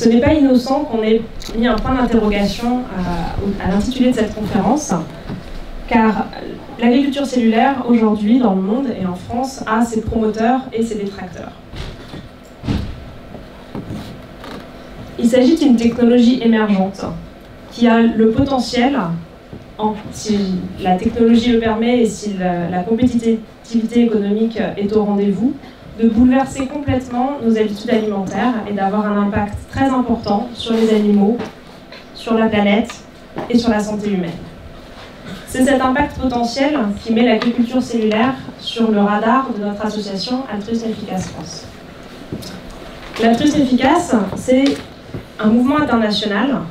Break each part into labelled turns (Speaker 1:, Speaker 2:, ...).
Speaker 1: ce n'est pas innocent qu'on ait mis un point d'interrogation à l'intitulé de cette conférence, car l'agriculture cellulaire, aujourd'hui, dans le monde et en France, a ses promoteurs et ses détracteurs. Il s'agit d'une technologie émergente qui a le potentiel, si la technologie le permet et si la compétitivité économique est au rendez-vous, de bouleverser complètement nos habitudes alimentaires et d'avoir un impact très important sur les animaux, sur la planète et sur la santé humaine. C'est cet impact potentiel qui met l'agriculture cellulaire sur le radar de notre association Altruisme Efficace France. L'Altruisme Efficace, c'est un mouvement international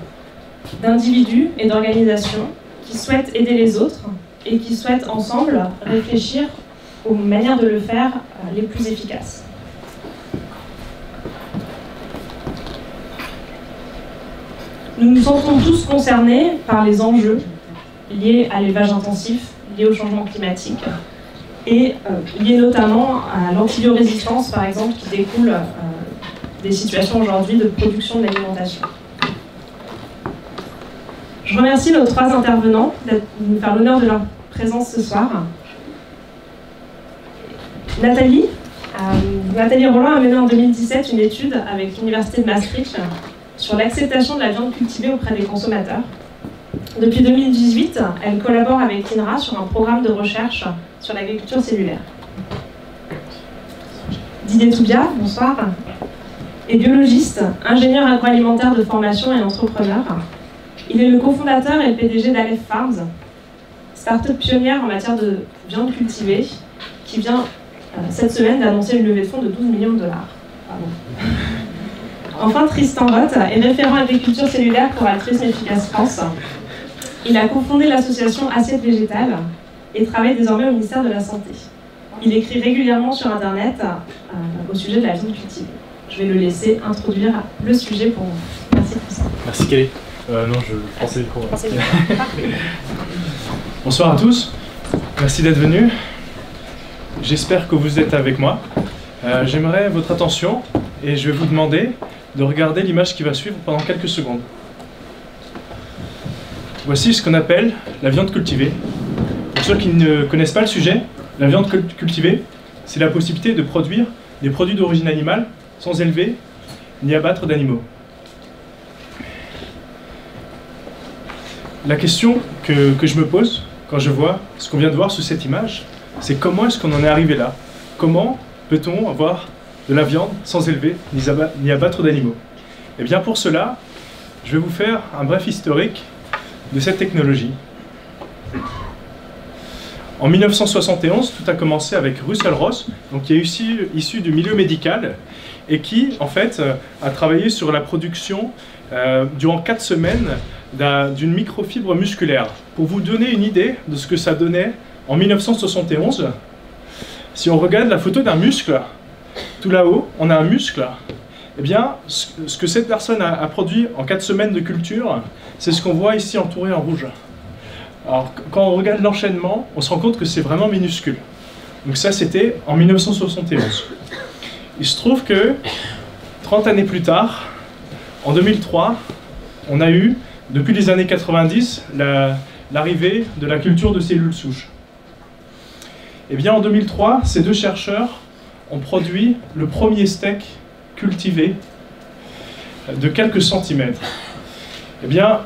Speaker 1: d'individus et d'organisations qui souhaitent aider les autres et qui souhaitent ensemble réfléchir aux manières de le faire les plus efficaces. Nous nous sentons tous concernés par les enjeux liés à l'élevage intensif, liés au changement climatique et liés notamment à l'antibiorésistance, par exemple, qui découle des situations aujourd'hui de production de l'alimentation. Je remercie nos trois intervenants de nous faire l'honneur de leur présence ce soir. Nathalie Roland a mené en 2017 une étude avec l'Université de Maastricht sur l'acceptation de la viande cultivée auprès des consommateurs. Depuis 2018, elle collabore avec l'INRA sur un programme de recherche sur l'agriculture cellulaire. Didier Toubia, bonsoir, est biologiste, ingénieur agroalimentaire de formation et entrepreneur. Il est le cofondateur et le PDG d'Aleph Farms, start-up pionnière en matière de viande cultivée, qui vient cette semaine d'annoncer une levée de fonds de 12 millions de dollars. Enfin, Tristan Roth est référent agriculture cellulaire pour Altruisme Efficace France. Il a cofondé l'association Assiette Végétale et travaille désormais au ministère de la Santé. Il écrit régulièrement sur Internet au sujet de la viande cultivée. Je vais le laisser introduire le sujet pour vous. Merci Tristan.
Speaker 2: Merci Kelly. Non, je pensais le micro. Bonsoir à tous. Merci d'être venus. J'espère que vous êtes avec moi. J'aimerais votre attention et je vais vous demander de regarder l'image qui va suivre pendant quelques secondes. Voici ce qu'on appelle la viande cultivée. Pour ceux qui ne connaissent pas le sujet, la viande cultivée, c'est la possibilité de produire des produits d'origine animale sans élever ni abattre d'animaux. La question que je me pose quand je vois ce qu'on vient de voir sous cette image, c'est comment est-ce qu'on en est arrivé là? Comment peut-on avoir de la viande sans élever ni abattre d'animaux? Et bien pour cela, je vais vous faire un bref historique de cette technologie. En 1971, tout a commencé avec Russell Ross, donc qui est issu du milieu médical et qui, en fait, a travaillé sur la production durant 4 semaines d'une microfibre musculaire. Pour vous donner une idée de ce que ça donnait en 1971, si on regarde la photo d'un muscle, tout là-haut, on a un muscle. Eh bien, ce que cette personne a produit en 4 semaines de culture, c'est ce qu'on voit ici entouré en rouge. Alors, quand on regarde l'enchaînement, on se rend compte que c'est vraiment minuscule. Donc ça, c'était en 1971. Il se trouve que 30 années plus tard, en 2003, on a eu, depuis les années 90, l'arrivée de la culture de cellules souches. Et bien en 2003, ces deux chercheurs ont produit le premier steak cultivé de quelques centimètres. Eh bien,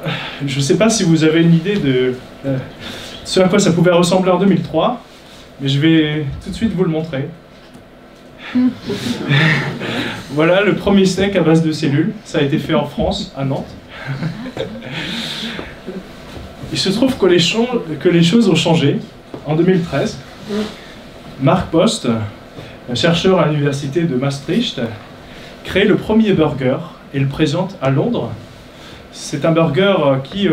Speaker 2: je ne sais pas si vous avez une idée de ce à quoi ça pouvait ressembler en 2003, mais je vais tout de suite vous le montrer. Voilà le premier steak à base de cellules. Ça a été fait en France, à Nantes. Il se trouve que les choses ont changé en 2013. Mark Post, un chercheur à l'université de Maastricht, crée le premier burger et le présente à Londres. C'est un burger qui,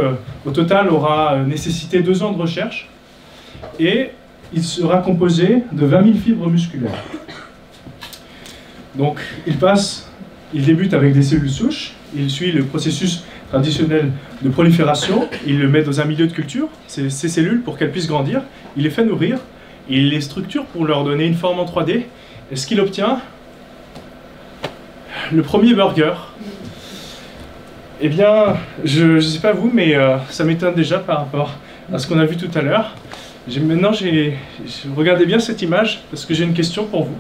Speaker 2: au total, aura nécessité 2 ans de recherche et il sera composé de 20 000 fibres musculaires. Donc, il débute avec des cellules souches, il suit le processus traditionnel de prolifération, il le met dans un milieu de culture, ces cellules, pour qu'elles puissent grandir, il les fait nourrir, il les structure pour leur donner une forme en 3D, et ce qu'il obtient, le premier burger. Eh bien, je ne sais pas vous, mais ça m'étonne déjà par rapport à ce qu'on a vu tout à l'heure. Maintenant, regardez bien cette image, parce que j'ai une question pour vous.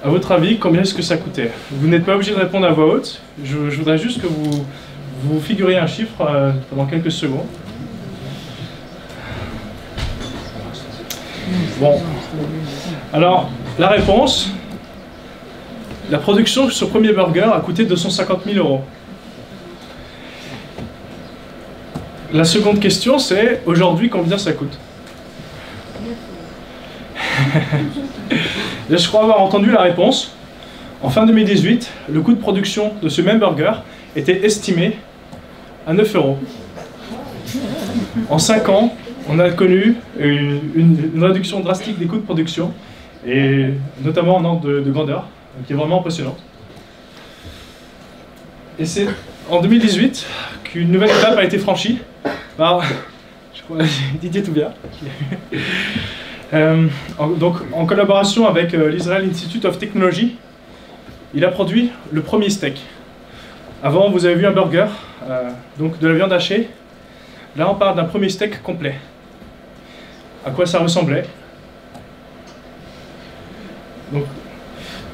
Speaker 2: À votre avis, combien est-ce que ça coûtait? Vous n'êtes pas obligé de répondre à voix haute. Je voudrais juste que vous figuriez un chiffre pendant quelques secondes. Bon. Alors, la réponse, la production de ce premier burger a coûté 250 000 €. La seconde question, c'est aujourd'hui combien ça coûte? Je crois avoir entendu la réponse. En fin 2018, le coût de production de ce même burger était estimé à 9 €. En 5 ans, on a connu une réduction drastique des coûts de production, et notamment en ordre de grandeur, qui est vraiment impressionnante. Et c'est en 2018 qu'une nouvelle étape a été franchie par, je crois, Didier Toubia. Donc, en collaboration avec l'Israel Institute of Technology, il a produit le premier steak. Avant, vous avez vu un burger, donc de la viande hachée. Là, on parle d'un premier steak complet. À quoi ça ressemblait?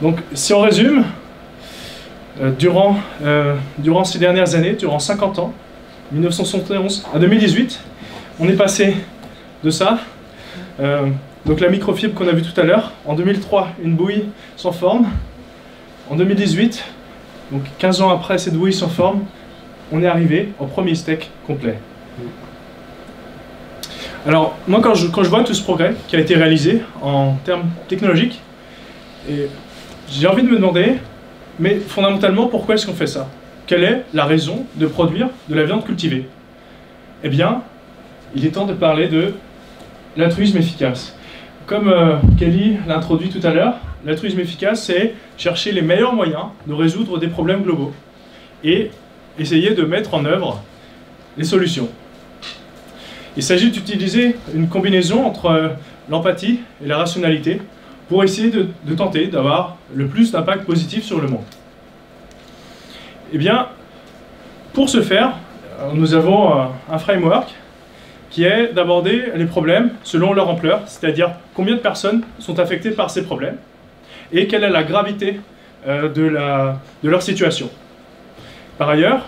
Speaker 2: Donc, si on résume, durant ces dernières années, durant 50 ans, 1971 à 2018, on est passé de ça, donc la microfibre qu'on a vue tout à l'heure, en 2003, une bouillie sans forme, en 2018, donc 15 ans après cette bouillie sans forme, on est arrivé au premier steak complet. Alors, moi, quand je vois tout ce progrès qui a été réalisé en termes technologiques, j'ai envie de me demander, mais fondamentalement, pourquoi est-ce qu'on fait ça? Quelle est la raison de produire de la viande cultivée? Eh bien, il est temps de parler de l'altruisme efficace. Comme Kelly l'a introduit tout à l'heure, l'altruisme efficace, c'est chercher les meilleurs moyens de résoudre des problèmes globaux et essayer de mettre en œuvre les solutions. Il s'agit d'utiliser une combinaison entre l'empathie et la rationalité pour essayer de tenter d'avoir le plus d'impact positif sur le monde. Eh bien, pour ce faire, nous avons un framework qui est d'aborder les problèmes selon leur ampleur, c'est-à-dire combien de personnes sont affectées par ces problèmes et quelle est la gravité de leur situation. Par ailleurs,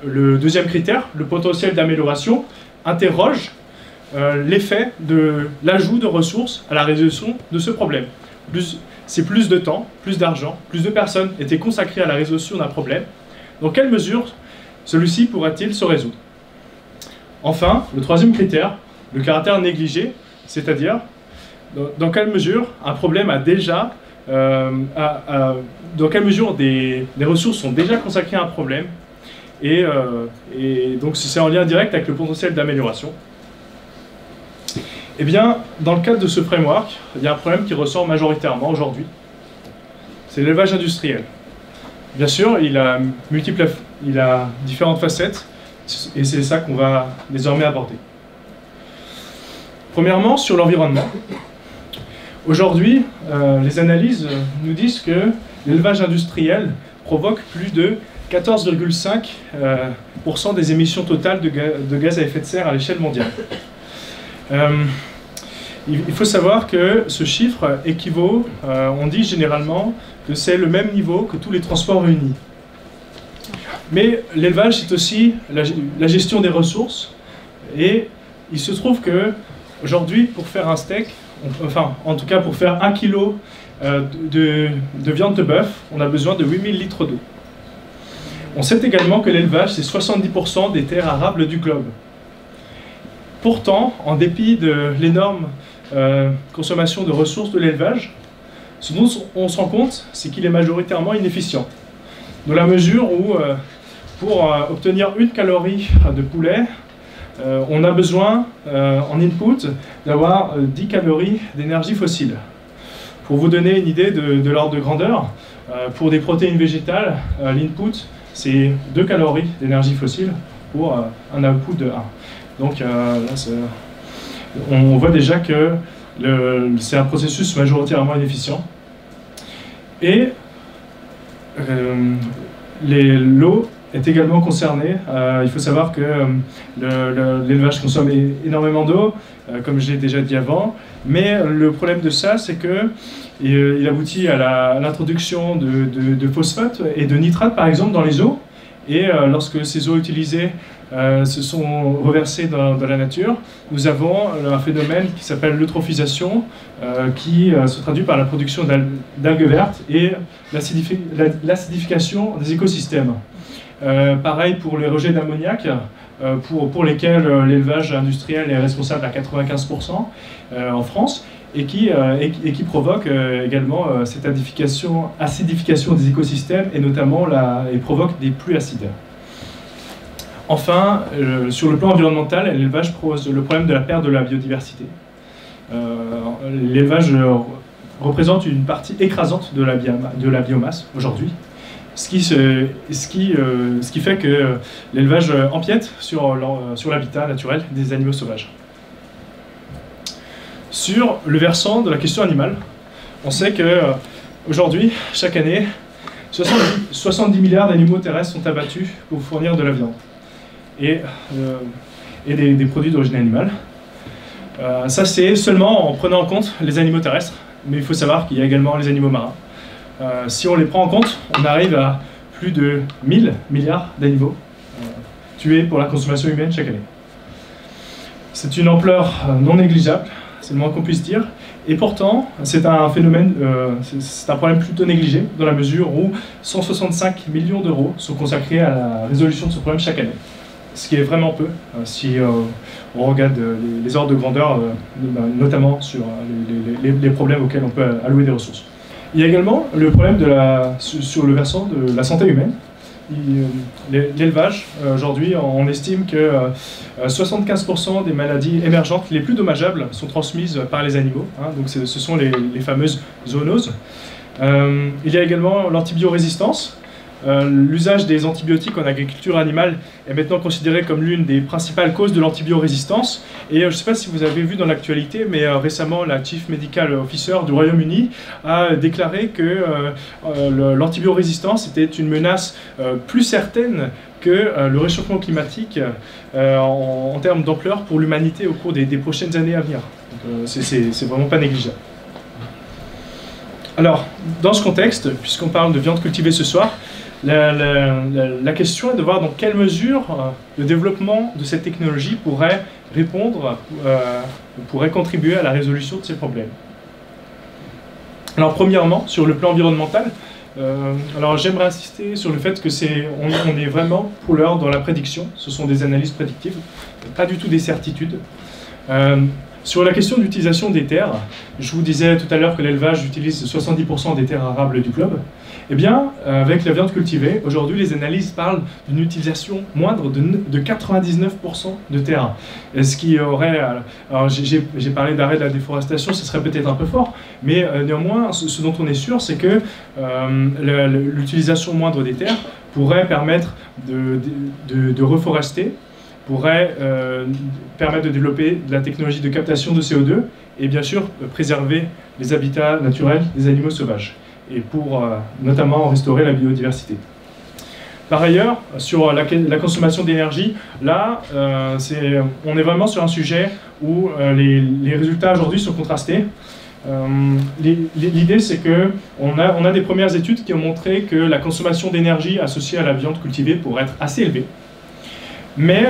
Speaker 2: le deuxième critère, le potentiel d'amélioration, interroge l'effet de l'ajout de ressources à la résolution de ce problème. C'est plus de temps, plus d'argent, plus de personnes étaient consacrées à la résolution d'un problème. Dans quelle mesure celui-ci pourra-t-il se résoudre? Enfin, le troisième critère, le caractère négligé, c'est-à-dire dans quelle mesure un problème a déjà, dans quelle mesure des ressources sont déjà consacrées à un problème, et donc c'est en lien direct avec le potentiel d'amélioration. Eh bien, dans le cadre de ce framework, il y a un problème qui ressort majoritairement aujourd'hui, c'est l'élevage industriel. Bien sûr, il a différentes facettes, et c'est ça qu'on va désormais aborder. Premièrement, sur l'environnement. Aujourd'hui, les analyses nous disent que l'élevage industriel provoque plus de 14,5% des émissions totales de gaz à effet de serre à l'échelle mondiale. Il faut savoir que ce chiffre équivaut, on dit généralement que c'est le même niveau que tous les transports réunis. Mais l'élevage, c'est aussi la gestion des ressources, et il se trouve que aujourd'hui, pour faire un steak, enfin en tout cas pour faire 1 kg de viande de bœuf, on a besoin de 8000 litres d'eau. On sait également que l'élevage, c'est 70% des terres arables du globe. Pourtant, en dépit de l'énorme consommation de ressources de l'élevage, ce dont on se rend compte, c'est qu'il est majoritairement inefficient. Dans la mesure où, pour obtenir 1 calorie de poulet, on a besoin, en input, d'avoir 10 calories d'énergie fossile. Pour vous donner une idée de l'ordre de grandeur, pour des protéines végétales, l'input, c'est 2 calories d'énergie fossile pour un output de 1. Donc là, on voit déjà que c'est un processus majoritairement inefficient. Et l'eau est également concerné. Il faut savoir que l'élevage consomme énormément d'eau, comme je l'ai déjà dit avant, mais le problème de ça, c'est que il aboutit à l'introduction de phosphates et de nitrates, par exemple, dans les eaux. Et lorsque ces eaux utilisées se sont reversées dans la nature, nous avons un phénomène qui s'appelle l'eutrophisation, qui se traduit par la production d'algues vertes et l'acidification des écosystèmes. Pareil pour les rejets d'ammoniac, pour lesquels l'élevage industriel est responsable à 95% en France, et qui provoque également cette acidification des écosystèmes et notamment provoque des pluies acides. Enfin, sur le plan environnemental, l'élevage pose le problème de la perte de la biodiversité. L'élevage représente une partie écrasante de la biomasse aujourd'hui, ce qui fait que l'élevage empiète sur l'habitat naturel des animaux sauvages. Sur le versant de la question animale, on sait qu'aujourd'hui, chaque année, 70 milliards d'animaux terrestres sont abattus pour fournir de la viande et des produits d'origine animale. Ça, c'est seulement en prenant en compte les animaux terrestres, mais il faut savoir qu'il y a également les animaux marins. Si on les prend en compte, on arrive à plus de 1000 milliards d'animaux tués pour la consommation humaine chaque année. C'est une ampleur non négligeable, c'est le moins qu'on puisse dire, et pourtant c'est un phénomène, c'est un problème plutôt négligé, dans la mesure où 165 millions d'euros sont consacrés à la résolution de ce problème chaque année. Ce qui est vraiment peu, si on regarde les ordres de grandeur, notamment sur les problèmes auxquels on peut allouer des ressources. Il y a également le problème sur le versant de la santé humaine. L'élevage, aujourd'hui, on estime que 75% des maladies émergentes les plus dommageables sont transmises par les animaux, hein, donc ce sont les fameuses zoonoses. Il y a également l'antibiorésistance. L'usage des antibiotiques en agriculture animale est maintenant considéré comme l'une des principales causes de l'antibiorésistance. Et je ne sais pas si vous avez vu dans l'actualité, mais récemment, la Chief Medical Officer du Royaume-Uni a déclaré que l'antibiorésistance était une menace plus certaine que le réchauffement climatique en termes d'ampleur pour l'humanité au cours des prochaines années à venir. C'est vraiment pas négligeable. Alors, dans ce contexte, puisqu'on parle de viande cultivée ce soir, la question est de voir dans quelle mesure le développement de cette technologie pourrait pourrait contribuer à la résolution de ces problèmes. Alors premièrement, sur le plan environnemental, j'aimerais insister sur le fait que on est vraiment pour l'heure dans la prédiction. Ce sont des analyses prédictives, pas du tout des certitudes. Sur la question d'utilisation des terres, je vous disais tout à l'heure que l'élevage utilise 70% des terres arables du globe. Eh bien, avec la viande cultivée, aujourd'hui, les analyses parlent d'une utilisation moindre de 99% de terres. Ce qui aurait... Alors, j'ai parlé d'arrêt de la déforestation, ce serait peut-être un peu fort, mais néanmoins, ce dont on est sûr, c'est que l'utilisation moindre des terres pourrait permettre de reforester, pourrait permettre de développer de la technologie de captation de CO2 et bien sûr préserver les habitats naturels des animaux sauvages et pour notamment restaurer la biodiversité. Par ailleurs, sur la consommation d'énergie, là, on est vraiment sur un sujet où les résultats aujourd'hui sont contrastés. L'idée, c'est qu'on a des premières études qui ont montré que la consommation d'énergie associée à la viande cultivée pourrait être assez élevée. Mais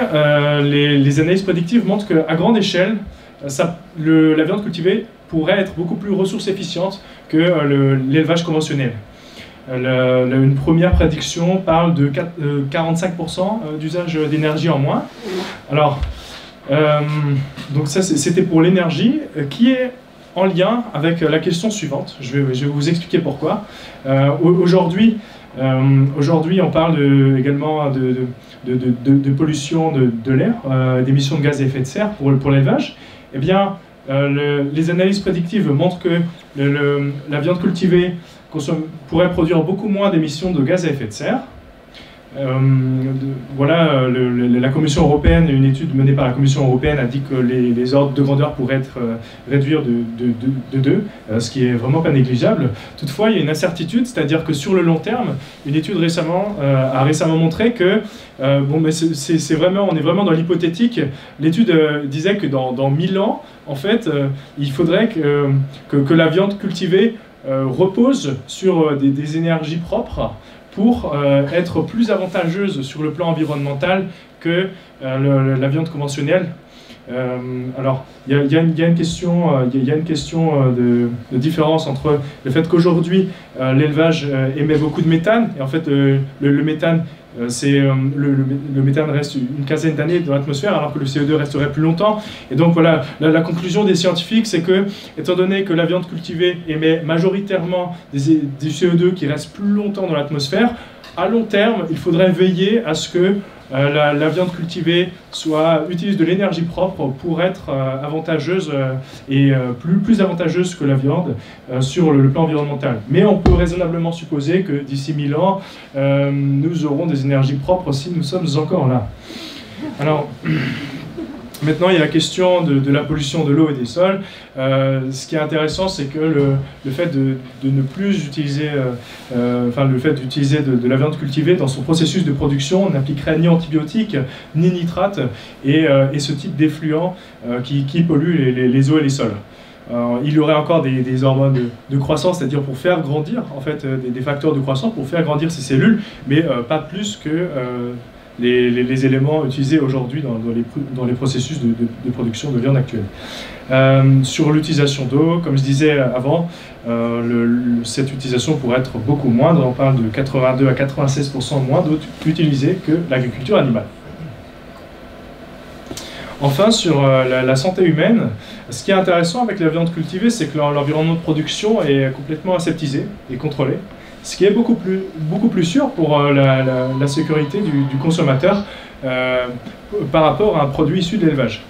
Speaker 2: les analyses prédictives montrent qu'à grande échelle, la viande cultivée pourrait être beaucoup plus ressource efficiente que l'élevage conventionnel. Une première prédiction parle de 45% d'usage d'énergie en moins. Alors, donc ça c'était pour l'énergie, qui est en lien avec la question suivante. Je vais vous expliquer pourquoi. Aujourd'hui, on parle également de pollution de l'air, d'émissions de gaz à effet de serre pour l'élevage. Eh bien, les analyses prédictives montrent que la viande cultivée pourrait produire beaucoup moins d'émissions de gaz à effet de serre. Voilà, la Commission européenne, une étude menée par la Commission européenne a dit que les ordres de grandeur pourraient être réduire de 2, ce qui est vraiment pas négligeable. Toutefois, il y a une incertitude, c'est-à-dire que sur le long terme, une étude a récemment montré que bon, mais on est vraiment dans l'hypothétique. L'étude disait que dans 1000 ans, en fait, il faudrait que la viande cultivée repose sur des énergies propres pour être plus avantageuse sur le plan environnemental que la viande conventionnelle. Alors, il y a une question de différence entre le fait qu'aujourd'hui l'élevage émet beaucoup de méthane, et en fait le méthane, le méthane reste une quinzaine d'années dans l'atmosphère, alors que le CO2 resterait plus longtemps. Et donc voilà, la conclusion des scientifiques, c'est que, étant donné que la viande cultivée émet majoritairement du CO2 qui reste plus longtemps dans l'atmosphère, à long terme, il faudrait veiller à ce que la viande cultivée utilise de l'énergie propre pour être avantageuse et plus avantageuse que la viande sur le plan environnemental. Mais on peut raisonnablement supposer que d'ici 1000 ans, nous aurons des énergies propres si nous sommes encore là. Alors, maintenant, il y a la question de la pollution de l'eau et des sols. Ce qui est intéressant, c'est que le fait de ne plus utiliser, le fait d'utiliser de la viande cultivée dans son processus de production n'impliquerait ni antibiotiques, ni nitrates, et ce type d'effluents qui polluent les eaux et les sols. Il y aurait encore des hormones de croissance, c'est-à-dire pour faire grandir, en fait, des facteurs de croissance pour faire grandir ces cellules, mais pas plus que les éléments utilisés aujourd'hui dans les processus de production de viande actuelle. Sur l'utilisation d'eau, comme je disais avant, cette utilisation pourrait être beaucoup moindre. On parle de 82 à 96% moins d'eau utilisée que l'agriculture animale. Enfin, sur la santé humaine, ce qui est intéressant avec la viande cultivée, c'est que l'environnement de production est complètement aseptisé et contrôlé, ce qui est beaucoup plus sûr pour la sécurité du consommateur par rapport à un produit issu de l'élevage.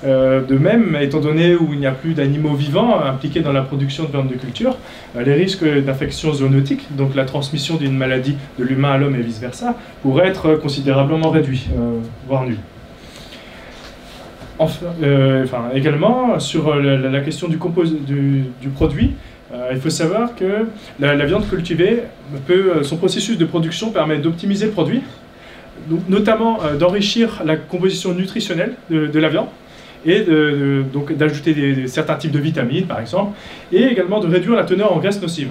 Speaker 2: De même, étant donné où il n'y a plus d'animaux vivants impliqués dans la production de viande de culture, les risques d'infection zoonotique, donc la transmission d'une maladie de l'humain à l'homme et vice-versa, pourraient être considérablement réduits, voire nuls. Enfin, également, sur la question du produit, il faut savoir que la viande cultivée, son processus de production permet d'optimiser le produit, notamment d'enrichir la composition nutritionnelle de la viande, et donc d'ajouter certains types de vitamines, par exemple, et également de réduire la teneur en graisses nocives.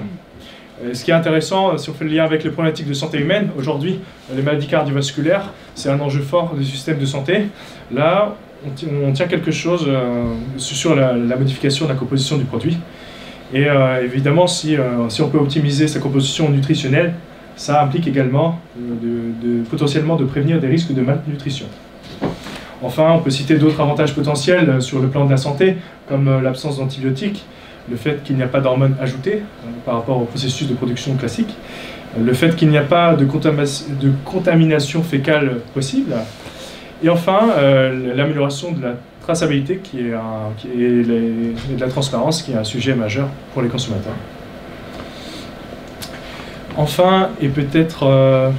Speaker 2: Ce qui est intéressant, si on fait le lien avec les problématiques de santé humaine, aujourd'hui, les maladies cardiovasculaires, c'est un enjeu fort du système de santé. Là, on tient quelque chose sur la modification de la composition du produit. Et évidemment, si on peut optimiser sa composition nutritionnelle, ça implique également potentiellement de prévenir des risques de malnutrition. Enfin, on peut citer d'autres avantages potentiels sur le plan de la santé, comme l'absence d'antibiotiques, le fait qu'il n'y a pas d'hormones ajoutées par rapport au processus de production classique, le fait qu'il n'y a pas de contamination fécale possible, et enfin, l'amélioration de la traçabilité et de la transparence, qui est un sujet majeur pour les consommateurs. Enfin, et peut-être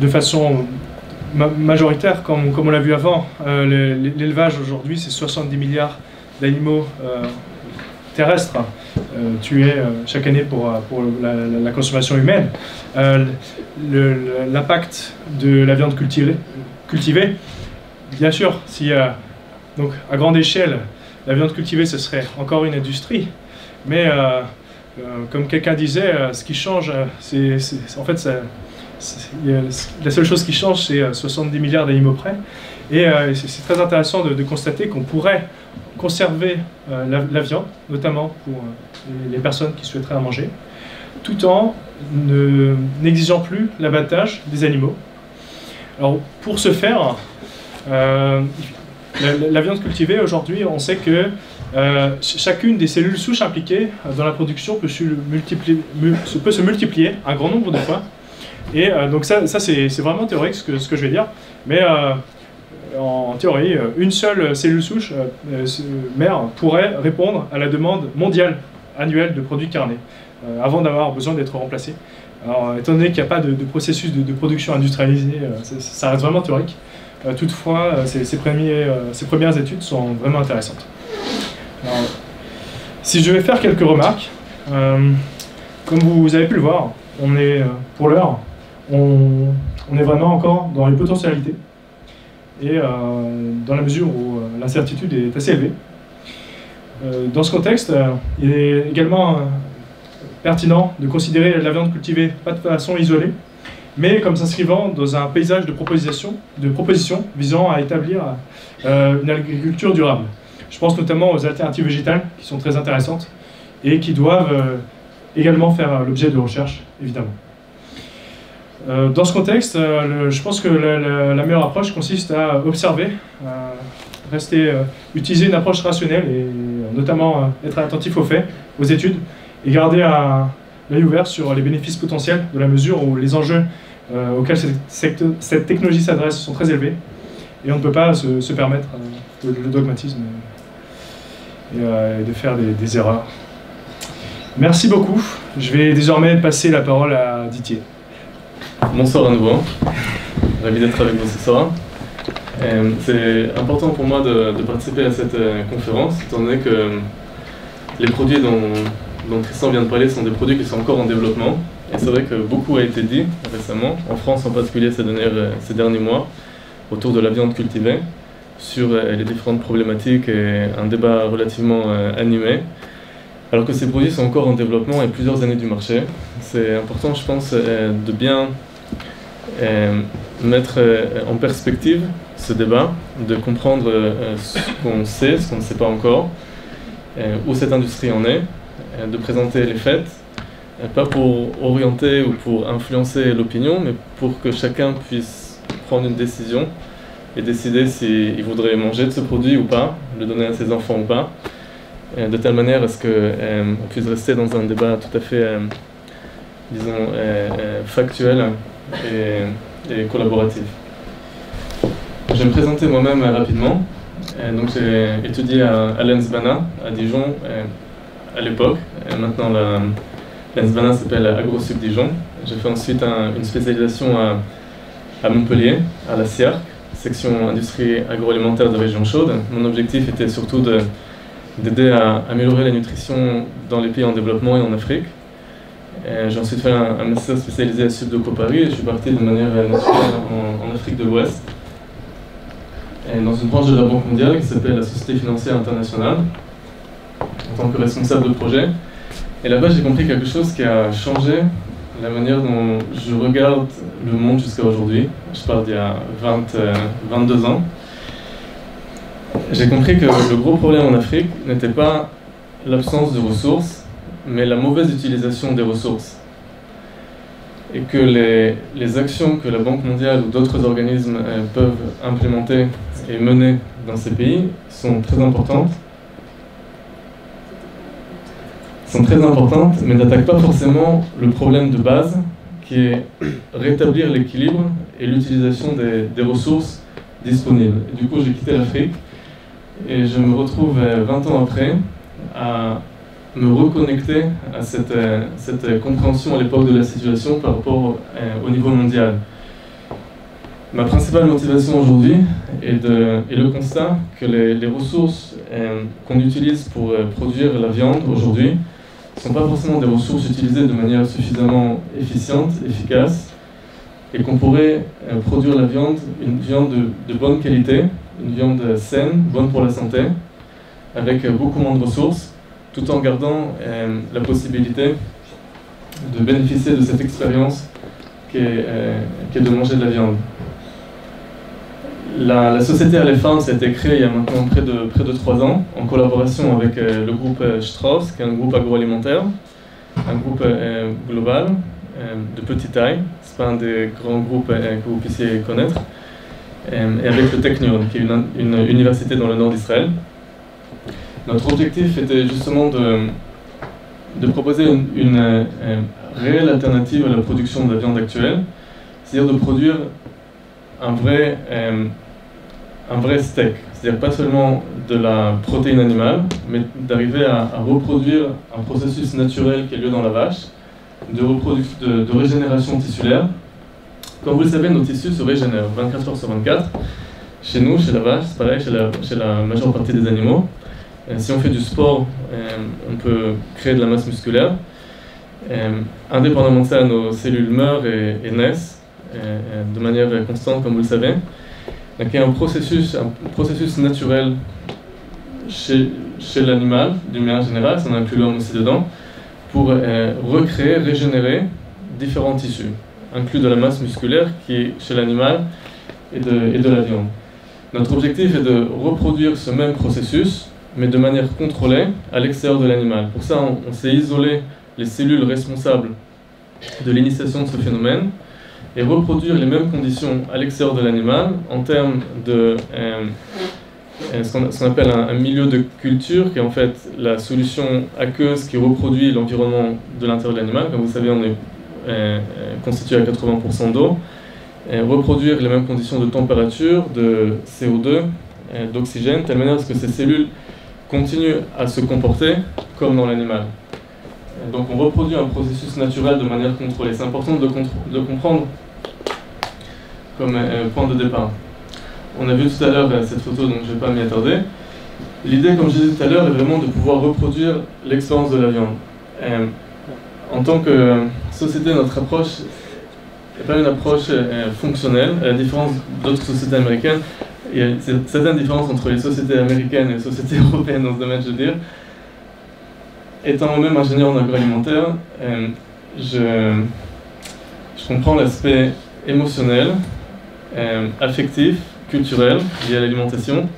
Speaker 2: de façon majoritaire, comme on l'a vu avant, l'élevage aujourd'hui, c'est 70 milliards d'animaux terrestres tués chaque année pour la consommation humaine. L'impact de la viande cultivée, bien sûr, donc à grande échelle, la viande cultivée, ce serait encore une industrie, mais comme quelqu'un disait, ce qui change, en fait, la seule chose qui change, c'est 70 milliards d'animaux près. Et c'est très intéressant de constater qu'on pourrait conserver la viande, notamment pour les personnes qui souhaiteraient en manger, tout en n'exigeant plus l'abattage des animaux. Alors, pour ce faire, la viande cultivée, aujourd'hui, on sait que chacune des cellules souches impliquées dans la production peut se multiplier un grand nombre de fois. Et donc ça c'est vraiment théorique ce que je vais dire, mais en théorie, une seule cellule souche mère pourrait répondre à la demande mondiale annuelle de produits carnés, avant d'avoir besoin d'être remplacée Alors, étant donné qu'il n'y a pas de processus de production industrialisé, ça reste vraiment théorique. Toutefois, ces premières études sont vraiment intéressantes. Alors, si je vais faire quelques remarques, comme vous avez pu le voir, on est, pour l'heure, on est vraiment encore dans les potentialités, et dans la mesure où l'incertitude est assez élevée. Dans ce contexte, il est également pertinent de considérer la viande cultivée pas de façon isolée, mais comme s'inscrivant dans un paysage de propositions visant à établir une agriculture durable. Je pense notamment aux alternatives végétales qui sont très intéressantes et qui doivent également faire l'objet de recherches, évidemment. Dans ce contexte, je pense que la meilleure approche consiste à observer, utiliser une approche rationnelle et notamment être attentif aux faits, aux études, et garder l'œil ouvert sur les bénéfices potentiels de la mesure où les enjeux auxquels cette technologie s'adresse sont très élevés et on ne peut pas se permettre le dogmatisme et de faire des erreurs. Merci beaucoup. Je vais désormais passer la parole à Didier.
Speaker 3: Bonsoir à nouveau. Ravi d'être avec vous ce soir. C'est important pour moi de participer à cette conférence, étant donné que les produits dont Tristan vient de parler sont des produits qui sont encore en développement. Et c'est vrai que beaucoup a été dit récemment, en France en particulier ces derniers mois, autour de la viande cultivée, sur les différentes problématiques et un débat relativement animé. Alors que ces produits sont encore en développement et plusieurs années du marché. C'est important, je pense, de bien mettre en perspective ce débat, de comprendre ce qu'on sait, ce qu'on ne sait pas encore, où cette industrie en est, de présenter les faits, pas pour orienter ou pour influencer l'opinion, mais pour que chacun puisse prendre une décision et décider s'il voudrait manger de ce produit ou pas, le donner à ses enfants ou pas, de telle manière à ce qu'on puisse rester dans un débat tout à fait, disons, factuel et collaboratif. Je vais me présenter moi-même rapidement. Donc j'ai étudié à l'ENSBANA, à Dijon, à l'époque. Maintenant, l'ENSBANA s'appelle AgroSup Dijon. J'ai fait ensuite une spécialisation à Montpellier, à la SIARC, section industrie agroalimentaire de région chaude. Mon objectif était surtout d'aider à améliorer la nutrition dans les pays en développement et en Afrique. J'ai ensuite fait un master spécialisé à Subdeco Paris et je suis parti de manière naturelle en Afrique de l'Ouest, dans une branche de la Banque mondiale qui s'appelle la Société financière internationale, en tant que responsable de projet. Et là-bas, j'ai compris quelque chose qui a changé la manière dont je regarde le monde jusqu'à aujourd'hui. Je parle d'il y a 22 ans. J'ai compris que le gros problème en Afrique n'était pas l'absence de ressources, mais la mauvaise utilisation des ressources. Et que les actions que la Banque mondiale ou d'autres organismes peuvent implémenter et mener dans ces pays sont très importantes, mais n'attaquent pas forcément le problème de base, qui est rétablir l'équilibre et l'utilisation des ressources disponibles. Et du coup, j'ai quitté l'Afrique et je me retrouve 20 ans après à me reconnecter à cette compréhension à l'époque de la situation par rapport au niveau mondial. Ma principale motivation aujourd'hui est le constat que les ressources qu'on utilise pour produire la viande aujourd'hui ne sont pas forcément des ressources utilisées de manière suffisamment efficiente, efficace, et qu'on pourrait produire une viande de bonne qualité, une viande saine, bonne pour la santé, avec beaucoup moins de ressources, tout en gardant la possibilité de bénéficier de cette expérience qui est de manger de la viande. La société Aleph Farms a été créée il y a maintenant près de 3 ans, en collaboration avec le groupe Strauss, qui est un groupe agroalimentaire, un groupe global, de petite taille, ce n'est pas un des grands groupes que vous puissiez connaître, et avec le Technion, qui est une université dans le nord d'Israël. Notre objectif était justement de proposer une réelle alternative à la production de la viande actuelle, c'est-à-dire de produire un vrai steak, c'est-à-dire pas seulement de la protéine animale, mais d'arriver à reproduire un processus naturel qui a lieu dans la vache, de régénération tissulaire. Comme vous le savez, nos tissus se régénèrent 24 heures sur 24. Chez nous, chez la vache, c'est pareil, chez la majeure partie des animaux. Si on fait du sport, on peut créer de la masse musculaire. Indépendamment de ça, nos cellules meurent et naissent de manière constante, comme vous le savez. Donc il y a un processus naturel chez l'animal, d'une manière générale, ça en inclut l'homme aussi dedans, pour recréer, régénérer différents tissus, inclus de la masse musculaire qui est chez l'animal et de la viande. Notre objectif est de reproduire ce même processus, mais de manière contrôlée à l'extérieur de l'animal. Pour ça, on s'est isolé les cellules responsables de l'initiation de ce phénomène et reproduire les mêmes conditions à l'extérieur de l'animal en termes de ce qu'on appelle un milieu de culture, qui est en fait la solution aqueuse qui reproduit l'environnement de l'intérieur de l'animal. Comme vous savez, on est constitué à 80% d'eau. Reproduire les mêmes conditions de température, de CO2, d'oxygène, de telle manière que ces cellules continuent à se comporter comme dans l'animal. Donc on reproduit un processus naturel de manière contrôlée. C'est important de comprendre comme point de départ. On a vu tout à l'heure cette photo, donc je ne vais pas m'y attarder. L'idée, comme je disais tout à l'heure, est vraiment de pouvoir reproduire l'expérience de la viande. En tant que société, notre approche n'est pas une approche fonctionnelle, à la différence d'autres sociétés américaines. Il y a certaines différences entre les sociétés américaines et les sociétés européennes dans ce domaine, je veux dire. Étant moi-même ingénieur en agroalimentaire, je comprends l'aspect émotionnel, affectif, culturel lié à l'alimentation.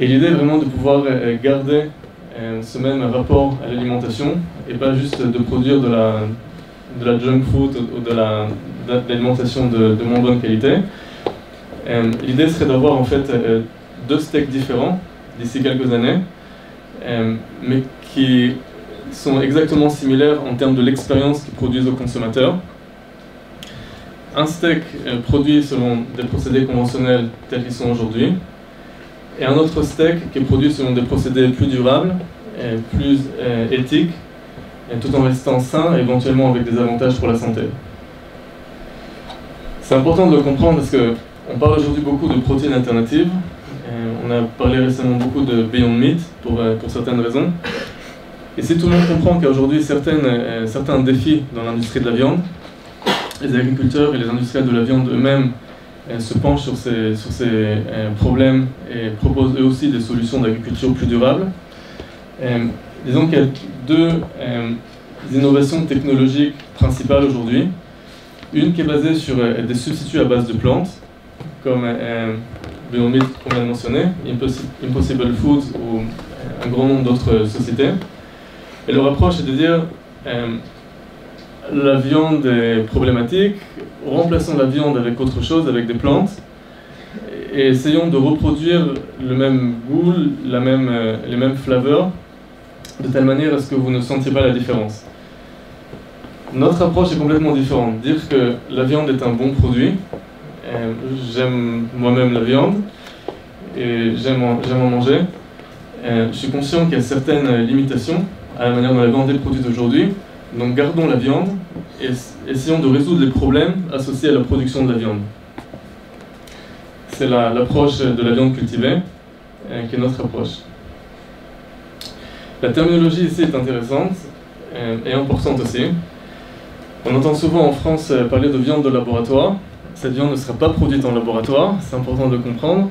Speaker 3: Et l'idée est vraiment de pouvoir garder ce même rapport à l'alimentation et pas juste de produire de la junk food ou de l'alimentation de moins bonne qualité. L'idée serait d'avoir en fait deux steaks différents d'ici quelques années, mais qui sont exactement similaires en termes de l'expérience qu'ils produisent aux consommateurs. Un steak produit selon des procédés conventionnels tels qu'ils sont aujourd'hui, et un autre steak qui est produit selon des procédés plus durables, plus éthiques, tout en restant sain et éventuellement avec des avantages pour la santé. C'est important de le comprendre parce qu'on parle aujourd'hui beaucoup de protéines alternatives. On a parlé récemment beaucoup de Beyond Meat pour certaines raisons. Et si tout le monde comprend qu'il y a aujourd'hui certains défis dans l'industrie de la viande, les agriculteurs et les industriels de la viande eux-mêmes se penchent sur ces problèmes et proposent eux aussi des solutions d'agriculture plus durables. Disons qu'il y a deux innovations technologiques principales aujourd'hui. Une qui est basée sur des substituts à base de plantes, comme Beyond Meat qu'on vient de mentionner, Impossible Foods ou un grand nombre d'autres sociétés. Et leur approche est de dire la viande est problématique, remplaçons la viande avec autre chose, avec des plantes, et essayons de reproduire le même goût, les mêmes flavors, de telle manière à ce que vous ne sentiez pas la différence. Notre approche est complètement différente. Dire que la viande est un bon produit, j'aime moi-même la viande, et j'aime en manger. Je suis conscient qu'il y a certaines limitations à la manière dont la viande est produite aujourd'hui. Donc gardons la viande et essayons de résoudre les problèmes associés à la production de la viande. C'est l'approche de la viande cultivée qui est notre approche. La terminologie ici est intéressante et importante aussi. On entend souvent en France parler de viande de laboratoire. Cette viande ne sera pas produite en laboratoire, c'est important de le comprendre.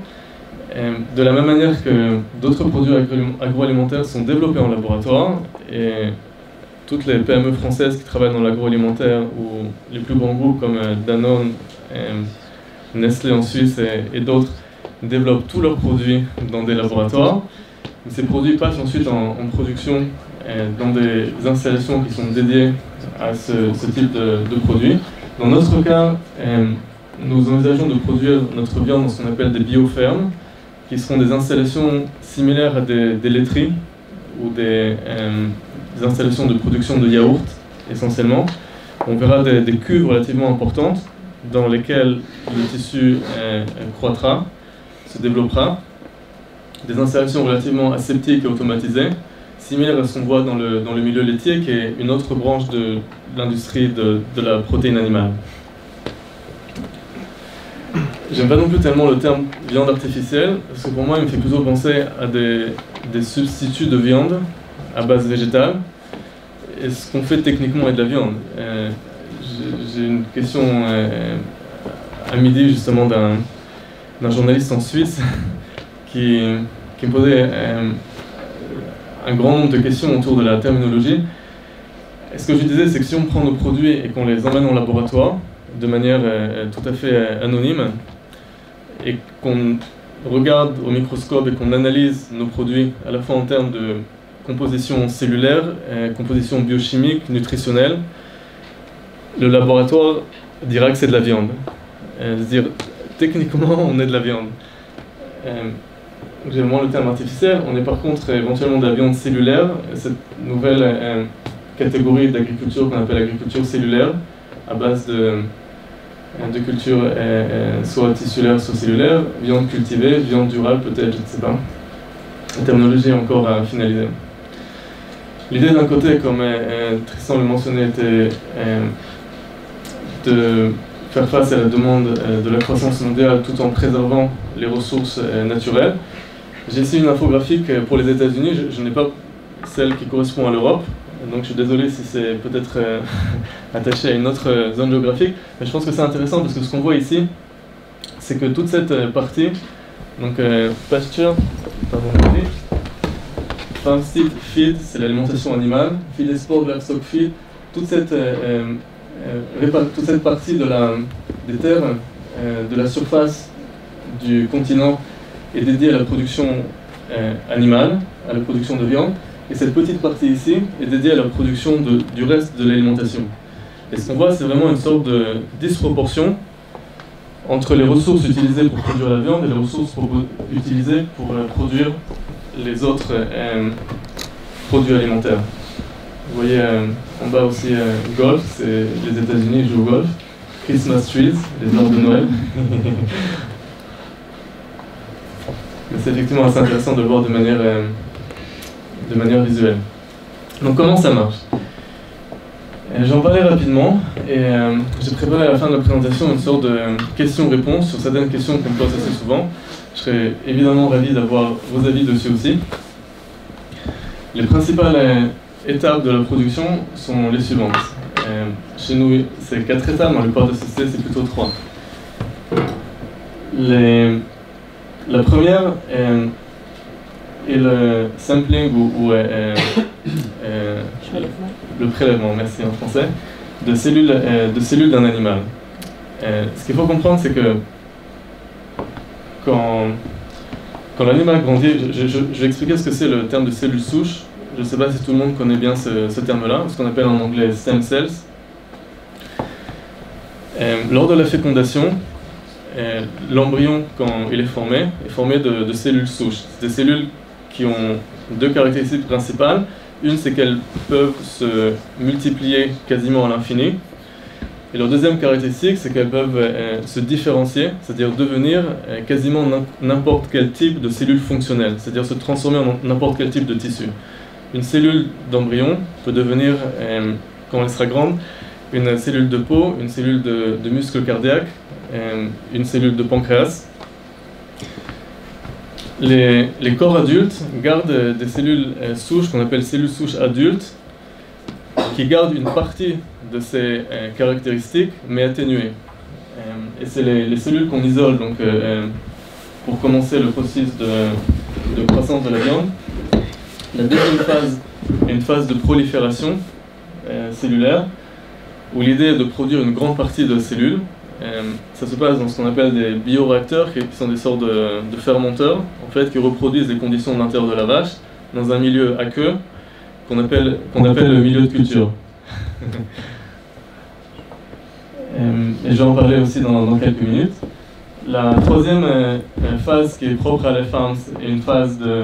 Speaker 3: De la même manière que d'autres produits agroalimentaires sont développés en laboratoire, et toutes les PME françaises qui travaillent dans l'agroalimentaire, ou les plus grands groupes comme Danone, Nestlé en Suisse et d'autres, développent tous leurs produits dans des laboratoires. Ces produits passent ensuite en production dans des installations qui sont dédiées à ce type de produits. Dans notre cas, nous envisageons de produire notre viande dans ce qu'on appelle des biofermes, qui seront des installations similaires à des laiteries ou des installations de production de yaourts essentiellement. On verra des cuves relativement importantes dans lesquelles le tissu croîtra, se développera. Des installations relativement aseptiques et automatisées. similaire à ce qu'on voit dans le milieu laitier, qui est une autre branche de l'industrie de la protéine animale. J'aime pas non plus tellement le terme viande artificielle, parce que pour moi, il me fait plutôt penser à des substituts de viande à base végétale. Et ce qu'on fait techniquement est de la viande. J'ai une question à midi, justement, d'un journaliste en Suisse qui me posait un grand nombre de questions autour de la terminologie. Et ce que je disais, c'est que si on prend nos produits et qu'on les emmène en laboratoire, de manière tout à fait anonyme, et qu'on regarde au microscope et qu'on analyse nos produits à la fois en termes de composition cellulaire, composition biochimique, nutritionnelle, le laboratoire dira que c'est de la viande. C'est-à-dire, techniquement, on est de la viande. J'aime moins le terme artificiel, on est par contre éventuellement de la viande cellulaire, cette nouvelle catégorie d'agriculture qu'on appelle agriculture cellulaire, à base de culture soit tissulaire, soit cellulaire, viande cultivée, viande durable peut-être, je ne sais pas. La terminologie est encore à finaliser. L'idée d'un côté, comme Tristan le mentionnait, était de faire face à la demande de la croissance mondiale tout en préservant les ressources naturelles. J'ai ici une infographique pour les États-Unis, je n'ai pas celle qui correspond à l'Europe, donc je suis désolé si c'est peut-être attaché à une autre zone géographique, mais je pense que c'est intéressant parce que ce qu'on voit ici, c'est que toute cette partie, donc pasture, farmstead, feed, c'est l'alimentation animale, feed export, livestock feed, toute cette partie des terres, de la surface du continent est dédiée à la production animale, à la production de viande, et cette petite partie ici est dédiée à la production du reste de l'alimentation. Et ce qu'on voit, c'est vraiment une sorte de disproportion entre les ressources utilisées pour produire la viande et les ressources utilisées pour produire les autres produits alimentaires. Vous voyez en bas aussi golf, c'est les États-Unis jouent au golf. Christmas trees, les arbres de Noël. Mais c'est effectivement assez intéressant de le voir de manière visuelle. Donc comment ça marche? J'en parlais rapidement et j'ai préparé à la fin de la présentation une sorte de questions-réponses sur certaines questions qu'on me pose assez souvent. Je serais évidemment ravi d'avoir vos avis dessus aussi. Les principales étapes de la production sont les suivantes. Chez nous, c'est 4 étapes, dans la plupart des sociétés, c'est plutôt 3. La première est le sampling ou le prélèvement, merci en français, de cellules d'un animal. Ce qu'il faut comprendre, c'est que quand l'animal grandit, je vais expliquer ce que c'est le terme de cellule souche. Je ne sais pas si tout le monde connaît bien ce terme-là, ce qu'on appelle en anglais stem cells. Lors de la fécondation, l'embryon, quand il est formé de cellules souches. C'est des cellules qui ont 2 caractéristiques principales. Une, c'est qu'elles peuvent se multiplier quasiment à l'infini. Et leur deuxième caractéristique, c'est qu'elles peuvent se différencier, c'est-à-dire devenir quasiment n'importe quel type de cellule fonctionnelle, c'est-à-dire se transformer en n'importe quel type de tissu. Une cellule d'embryon peut devenir, quand elle sera grande, une cellule de peau, une cellule de muscle cardiaque, une cellule de pancréas. Les corps adultes gardent des cellules souches qu'on appelle cellules souches adultes, qui gardent une partie de ces caractéristiques, mais atténuées. Et c'est les cellules qu'on isole donc, pour commencer le processus de croissance de la viande. La deuxième phase est une phase de prolifération cellulaire, où l'idée est de produire une grande partie de cellules. Ça se passe dans ce qu'on appelle des bioréacteurs, qui sont des sortes de fermenteurs, en fait, qui reproduisent les conditions de l'intérieur de la vache, dans un milieu aqueux, qu'on appelle le milieu de culture. Et je vais en parler aussi dans quelques minutes. La troisième phase qui est propre à la farms est une phase de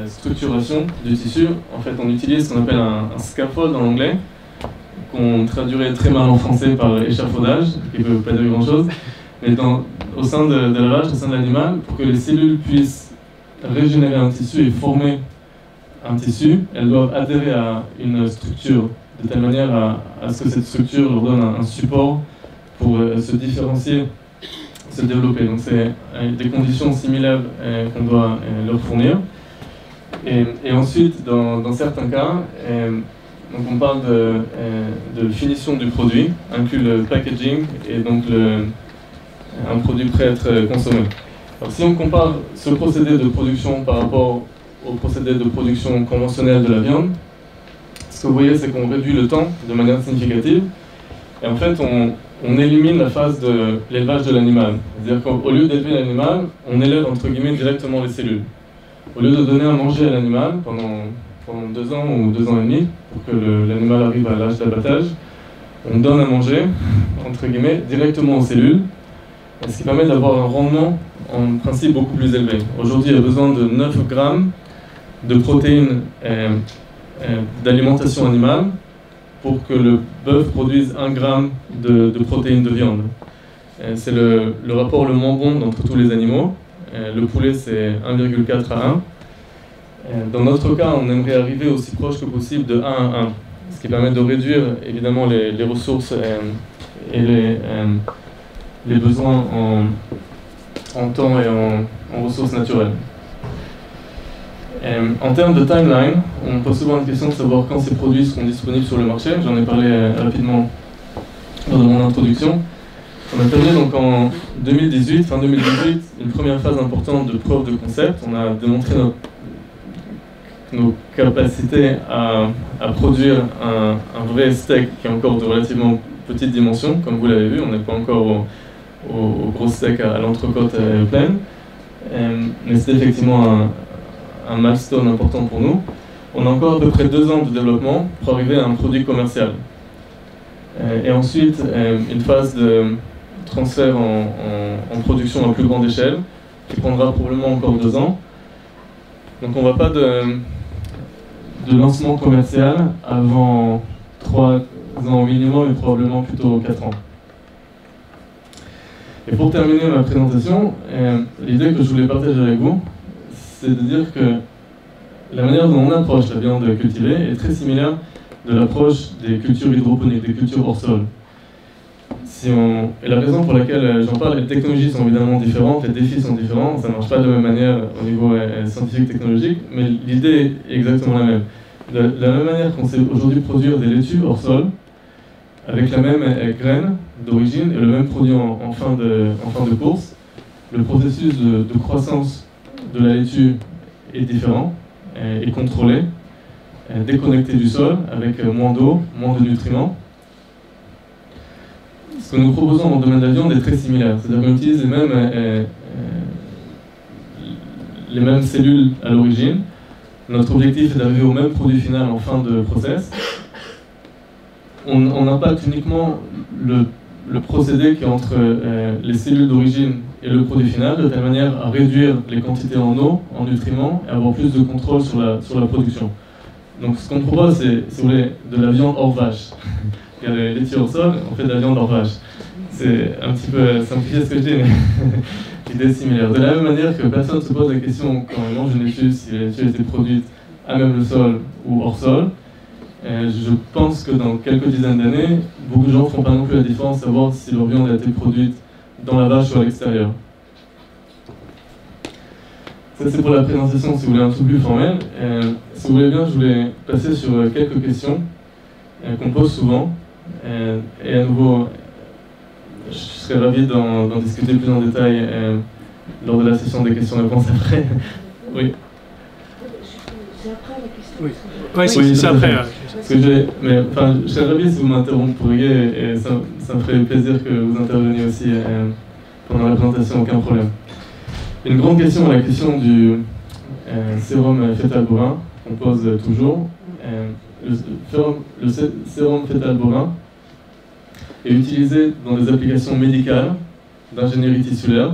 Speaker 3: structuration du tissu. En fait, on utilise ce qu'on appelle un scaffold en anglais, qu'on traduirait très mal en français par échafaudage, qui ne veut pas dire grand-chose, mais au sein de la vache, au sein de l'animal, pour que les cellules puissent régénérer un tissu et former un tissu, elles doivent adhérer à une structure, de telle manière à ce que cette structure leur donne un support pour se différencier, se développer. Donc c'est des conditions similaires qu'on doit leur fournir. Et ensuite, dans certains cas, donc on parle de finition du produit, inclut le packaging et donc un produit prêt à être consommé. Alors si on compare ce procédé de production par rapport au procédé de production conventionnel de la viande, ce que vous voyez, c'est qu'on réduit le temps de manière significative. Et en fait, on élimine la phase de l'élevage de l'animal. C'est-à-dire qu'au lieu d'élever l'animal, on élève entre guillemets directement les cellules. Au lieu de donner à manger à l'animal pendant 2 ans ou 2 ans et demi, pour que l'animal arrive à l'âge d'abattage, on donne à manger, entre guillemets, directement aux cellules, ce qui permet d'avoir un rendement en principe beaucoup plus élevé. Aujourd'hui, il y a besoin de 9 grammes de protéines d'alimentation animale pour que le bœuf produise 1 gramme de protéines de viande. C'est le rapport le moins bon d'entre tous les animaux. Le poulet, c'est 1,4 à 1. Dans notre cas, on aimerait arriver aussi proche que possible de 1 à 1, ce qui permet de réduire évidemment les ressources et les besoins en temps et en ressources naturelles. En termes de timeline, on pose souvent la question de savoir quand ces produits seront disponibles sur le marché. J'en ai parlé rapidement dans mon introduction. On a terminé donc en 2018, fin 2018, une première phase importante de preuve de concept. On a démontré nos capacités à produire un vrai steak qui est encore de relativement petite dimension. Comme vous l'avez vu, on n'est pas encore au gros steak à l'entrecôte pleine. Mais c'est effectivement un milestone important pour nous. On a encore à peu près 2 ans de développement pour arriver à un produit commercial. Et ensuite, une phase de transfert en production à plus grande échelle, qui prendra probablement encore 2 ans. Donc on ne va pas de lancement commercial avant 3 ans minimum et probablement plutôt 4 ans. Et pour terminer ma présentation, l'idée que je voulais partager avec vous, c'est de dire que la manière dont on approche la viande cultivée est très similaire de l'approche des cultures hydroponiques, des cultures hors sol. Et la raison pour laquelle j'en parle, les technologies sont évidemment différentes, les défis sont différents, ça ne marche pas de la même manière au niveau scientifique, technologique, mais l'idée est exactement la même. De la même manière qu'on sait aujourd'hui produire des laitues hors sol, avec la même graine d'origine et le même produit en fin de course, le processus de croissance de la laitue est différent, est contrôlé, déconnecté du sol, avec moins d'eau, moins de nutriments. Ce que nous proposons dans le domaine de la viande est très similaire, c'est-à-dire qu'on utilise les mêmes cellules à l'origine. Notre objectif est d'arriver au même produit final en fin de process. On impacte uniquement le procédé qui est entre les cellules d'origine et le produit final, de telle manière à réduire les quantités en eau, en nutriments, et avoir plus de contrôle sur la production. Donc ce qu'on propose, c'est, si vous voulez, de la viande hors vache. Il y a les laitiers au sol, on fait de la viande hors vache. C'est un petit peu simplifié ce que je dis, mais l'idée est similaire. De la même manière que personne ne se pose la question quand on mange une laitue, si la laitue a été produite à même le sol ou hors sol. Je pense que dans quelques dizaines d'années, beaucoup de gens ne feront pas non plus la différence à savoir si leur viande a été produite dans la vache ou à l'extérieur. Ça c'est pour la présentation, si vous voulez un peu plus formel. Si vous voulez bien, je voulais passer sur quelques questions qu'on pose souvent. Et à nouveau, je serais ravi d'en discuter plus en détail lors de la session des questions-réponses après. Oui.
Speaker 4: C'est après la question.
Speaker 2: Oui, oui c'est après.
Speaker 3: Je serais ravi si vous m'interrompriez et ça me ferait plaisir que vous interveniez aussi pendant la présentation, aucun problème. Une grande question est la question du sérum fœtal bovin qu'on pose toujours. Le sérum fœtal bovin est utilisé dans des applications médicales, d'ingénierie tissulaire,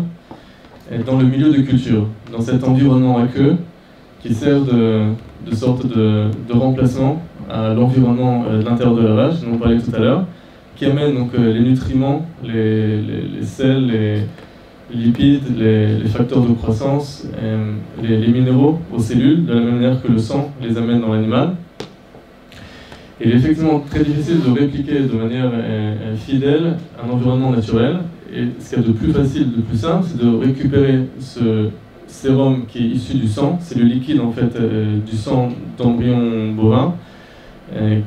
Speaker 3: dans le milieu de culture, dans cet environnement aqueux qui sert de sorte de remplacement à l'environnement de l'intérieur de la vache, dont on parlait tout à l'heure, qui amène donc les nutriments, les sels, lipides, les facteurs de croissance, les minéraux aux cellules, de la même manière que le sang les amène dans l'animal. Il est effectivement très difficile de répliquer de manière fidèle un environnement naturel. Et ce qu'il y a de plus facile, de plus simple, c'est de récupérer ce sérum qui est issu du sang. C'est le liquide en fait du sang d'embryon bovin,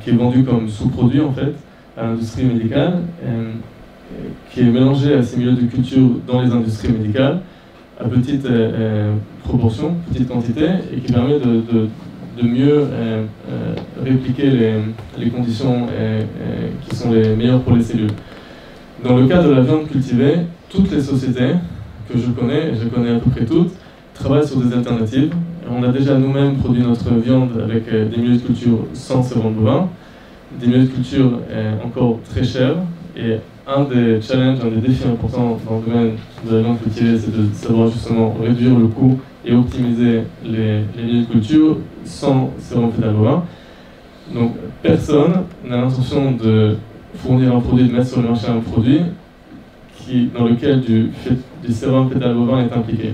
Speaker 3: qui est vendu comme sous-produit en fait à l'industrie médicale, qui est mélangé à ces milieux de culture dans les industries médicales à petite proportion, petite quantité, et qui permet de mieux répliquer les conditions qui sont les meilleures pour les cellules. Dans le cas de la viande cultivée, toutes les sociétés que je connais, et je connais à peu près toutes, travaillent sur des alternatives. On a déjà nous-mêmes produit notre viande avec des milieux de culture sans sérum bovin, des milieux de culture encore très chers, et un des challenges, un des défis importants dans le domaine de la viande cultivée, c'est de savoir justement réduire le coût et optimiser les milieux de culture sans sérum fétal bovin. Donc personne n'a l'intention de fournir un produit, de mettre sur le marché un produit dans lequel du sérum fétal bovin est impliqué.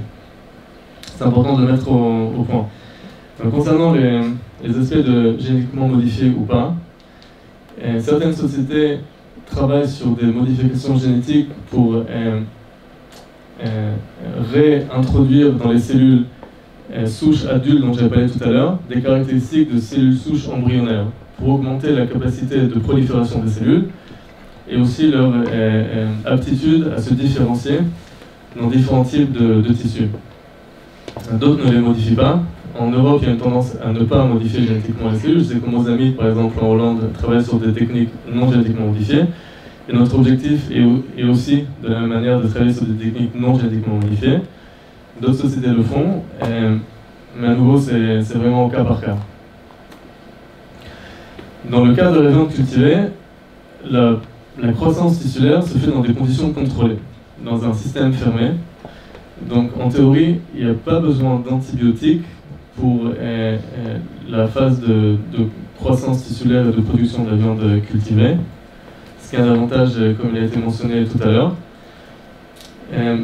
Speaker 3: C'est important de le mettre au point. Donc, concernant les aspects de génétiquement modifiés ou pas, certaines sociétés travaillent sur des modifications génétiques pour réintroduire dans les cellules souches adultes dont j'ai parlé tout à l'heure des caractéristiques de cellules souches embryonnaires pour augmenter la capacité de prolifération des cellules et aussi leur aptitude à se différencier dans différents types de tissus. D'autres ne les modifient pas. En Europe, il y a une tendance à ne pas modifier génétiquement les cellules. Je sais que Mozambique, par exemple, en Hollande, travaille sur des techniques non génétiquement modifiées. Et notre objectif est aussi, de la même manière, de travailler sur des techniques non génétiquement modifiées. D'autres sociétés le font, mais à nouveau, c'est vraiment au cas par cas. Dans le cas de la viande cultivée, la croissance tissulaire se fait dans des conditions contrôlées, dans un système fermé. Donc en théorie, il n'y a pas besoin d'antibiotiques pour la phase de croissance tissulaire et de production de la viande cultivée, ce qui est un avantage comme il a été mentionné tout à l'heure.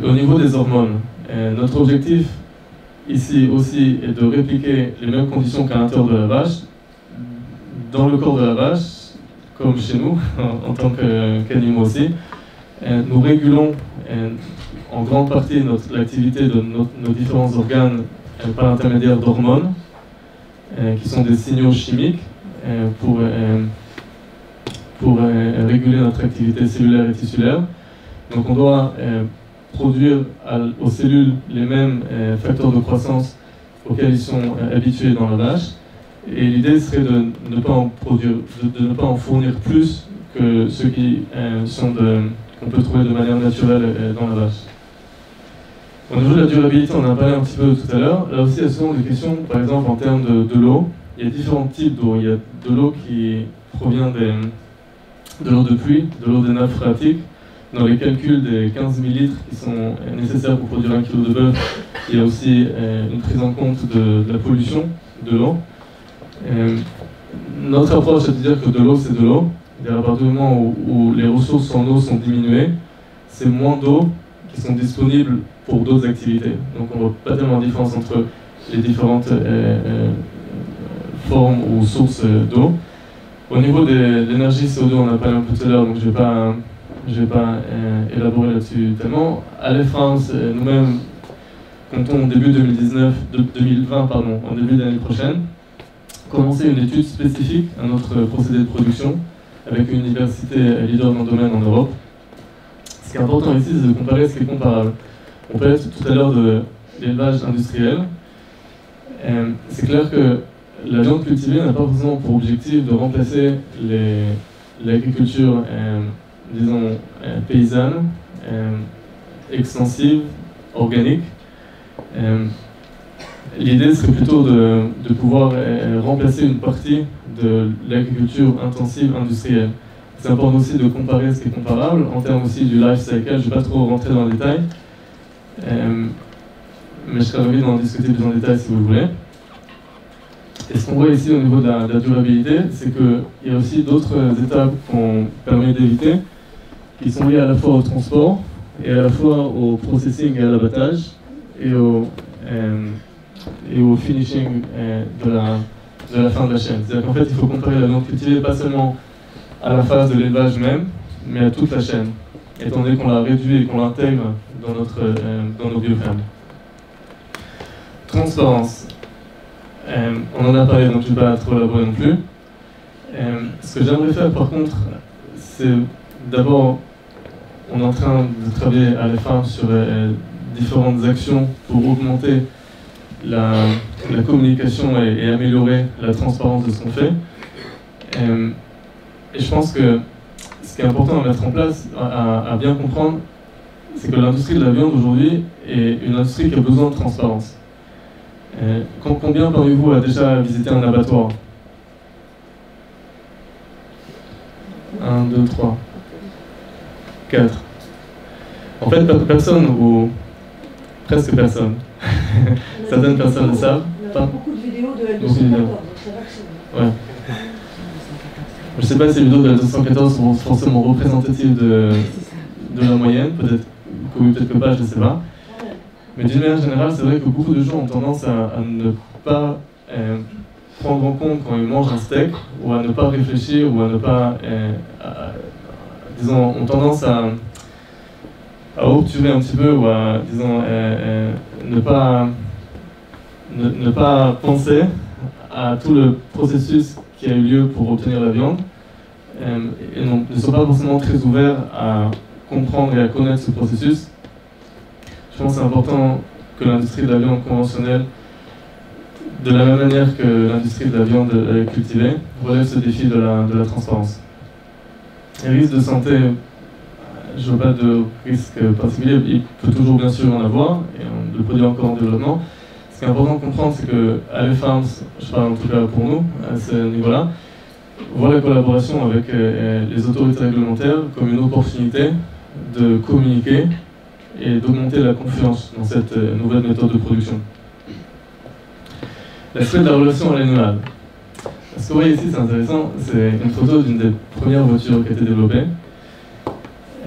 Speaker 3: Au niveau des hormones, notre objectif ici aussi est de répliquer les mêmes conditions qu'à l'intérieur de la vache, dans le corps de la vache, comme chez nous, en tant qu'animaux aussi. Nous régulons en grande partie l'activité de nos différents organes par l'intermédiaire d'hormones, qui sont des signaux chimiques pour réguler notre activité cellulaire et tissulaire. Donc on doit produire aux cellules les mêmes facteurs de croissance auxquels ils sont habitués dans la vache. Et l'idée serait de ne pas en produire, de ne pas en fournir plus que ceux qui qu'on peut trouver de manière naturelle dans la vache. Au niveau de la durabilité, on en a parlé un petit peu tout à l'heure. Là aussi, il y a souvent des questions, par exemple en termes de l'eau. Il y a différents types d'eau. Il y a de l'eau qui provient de l'eau de pluie, de l'eau des nappes phréatiques. Dans les calculs des 15 000 litres qui sont nécessaires pour produire 1 kg de bœuf, il y a aussi une prise en compte de la pollution de l'eau. Notre approche est de dire que de l'eau, c'est de l'eau. À partir du moment où les ressources en eau sont diminuées, c'est moins d'eau qui sont disponibles pour d'autres activités. Donc on ne voit pas tellement de différence entre les différentes formes ou sources d'eau. Au niveau de l'énergie CO2, on en a parlé un peu tout à l'heure, donc je ne vais pas élaborer là-dessus tellement. À l'Air France, nous-mêmes, comptons début 2020, en début d'année prochaine, commencer une étude spécifique à notre procédé de production avec une université leader dans le domaine en Europe. Ce qui est important ici, c'est de comparer ce qui est comparable. On parlait tout à l'heure de l'élevage industriel. C'est clair que la viande cultivée n'a pas forcément pour objectif de remplacer l'agriculture, disons, paysanne, extensive, organique. L'idée serait plutôt de pouvoir remplacer une partie de l'agriculture intensive industrielle. C'est important aussi de comparer ce qui est comparable en termes aussi du life cycle. Je ne vais pas trop rentrer dans le détail, mais je serais ravi d'en discuter plus en détail si vous le voulez. Et ce qu'on voit ici au niveau de la durabilité, c'est qu'il y a aussi d'autres étapes qu'on permet d'éviter, qui sont liées à la fois au transport et à la fois au processing et à l'abattage et au finishing de la fin de la chaîne. C'est-à-dire qu'en fait, il faut comparer la viande cultivée pas seulement à la phase de l'élevage même, mais à toute la chaîne, étant donné qu'on l'a réduit et qu'on l'intègre dans nos biofermes. Transparence. On en a parlé, donc je ne vais pas trop élaborer non plus. Ce que j'aimerais faire par contre, c'est d'abord, on est en train de travailler à la fin sur différentes actions pour augmenter la communication et améliorer la transparence de ce qu'on fait. Et je pense que ce qui est important à mettre en place, à bien comprendre, c'est que l'industrie de la viande aujourd'hui est une industrie qui a besoin de transparence. Combien parmi vous a déjà visité un abattoir? 1, 2, 3, 4. En fait, personne ou presque personne. Certaines personnes le savent.
Speaker 4: On a beaucoup de vidéos de L214, donc ça va que c'est...
Speaker 3: Ouais. Je ne sais pas si les vidéos de la 214 sont forcément représentatives de la moyenne, peut-être que oui, peut-être que pas, je ne sais pas. Mais d'une manière générale, c'est vrai que beaucoup de gens ont tendance à ne pas prendre en compte quand ils mangent un steak, ou à ne pas réfléchir, ou à ne pas, disons, ont tendance à obturer un petit peu, ou à, disons, ne pas penser à tout le processus qui a eu lieu pour obtenir la viande, et ne sont pas forcément très ouverts à comprendre et à connaître ce processus. Je pense que c'est important que l'industrie de la viande conventionnelle, de la même manière que l'industrie de la viande cultivée, relève ce défi de la transparence. Les risques de santé, je ne veux pas de risque particulier, il peut toujours bien sûr en avoir, et on le produit encore en développement. Ce qui est important de comprendre, c'est que AleFarms, je parle en tout cas pour nous, à ce niveau-là, voit la collaboration avec les autorités réglementaires comme une opportunité de communiquer et d'augmenter la confiance dans cette nouvelle méthode de production. L'aspect de la relation à l'animal. Ce que vous voyez ici, c'est intéressant, c'est une photo d'une des premières voitures qui a été développée.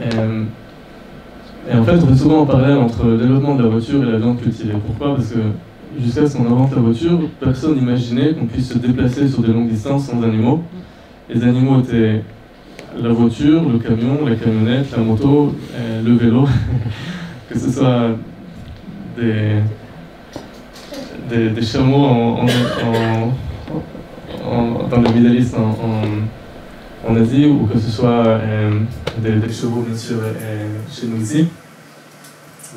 Speaker 3: Et en fait, on fait souvent un parallèle entre le développement de la voiture et la viande cultivée. Pourquoi? Parce que jusqu'à ce qu'on invente la voiture, personne n'imaginait qu'on puisse se déplacer sur des longues distances sans animaux. Les animaux étaient la voiture, le camion, la camionnette, la moto, le vélo, que ce soit des chameaux dans le Middle East en Asie, ou que ce soit des chevaux bien sûr chez nous ici,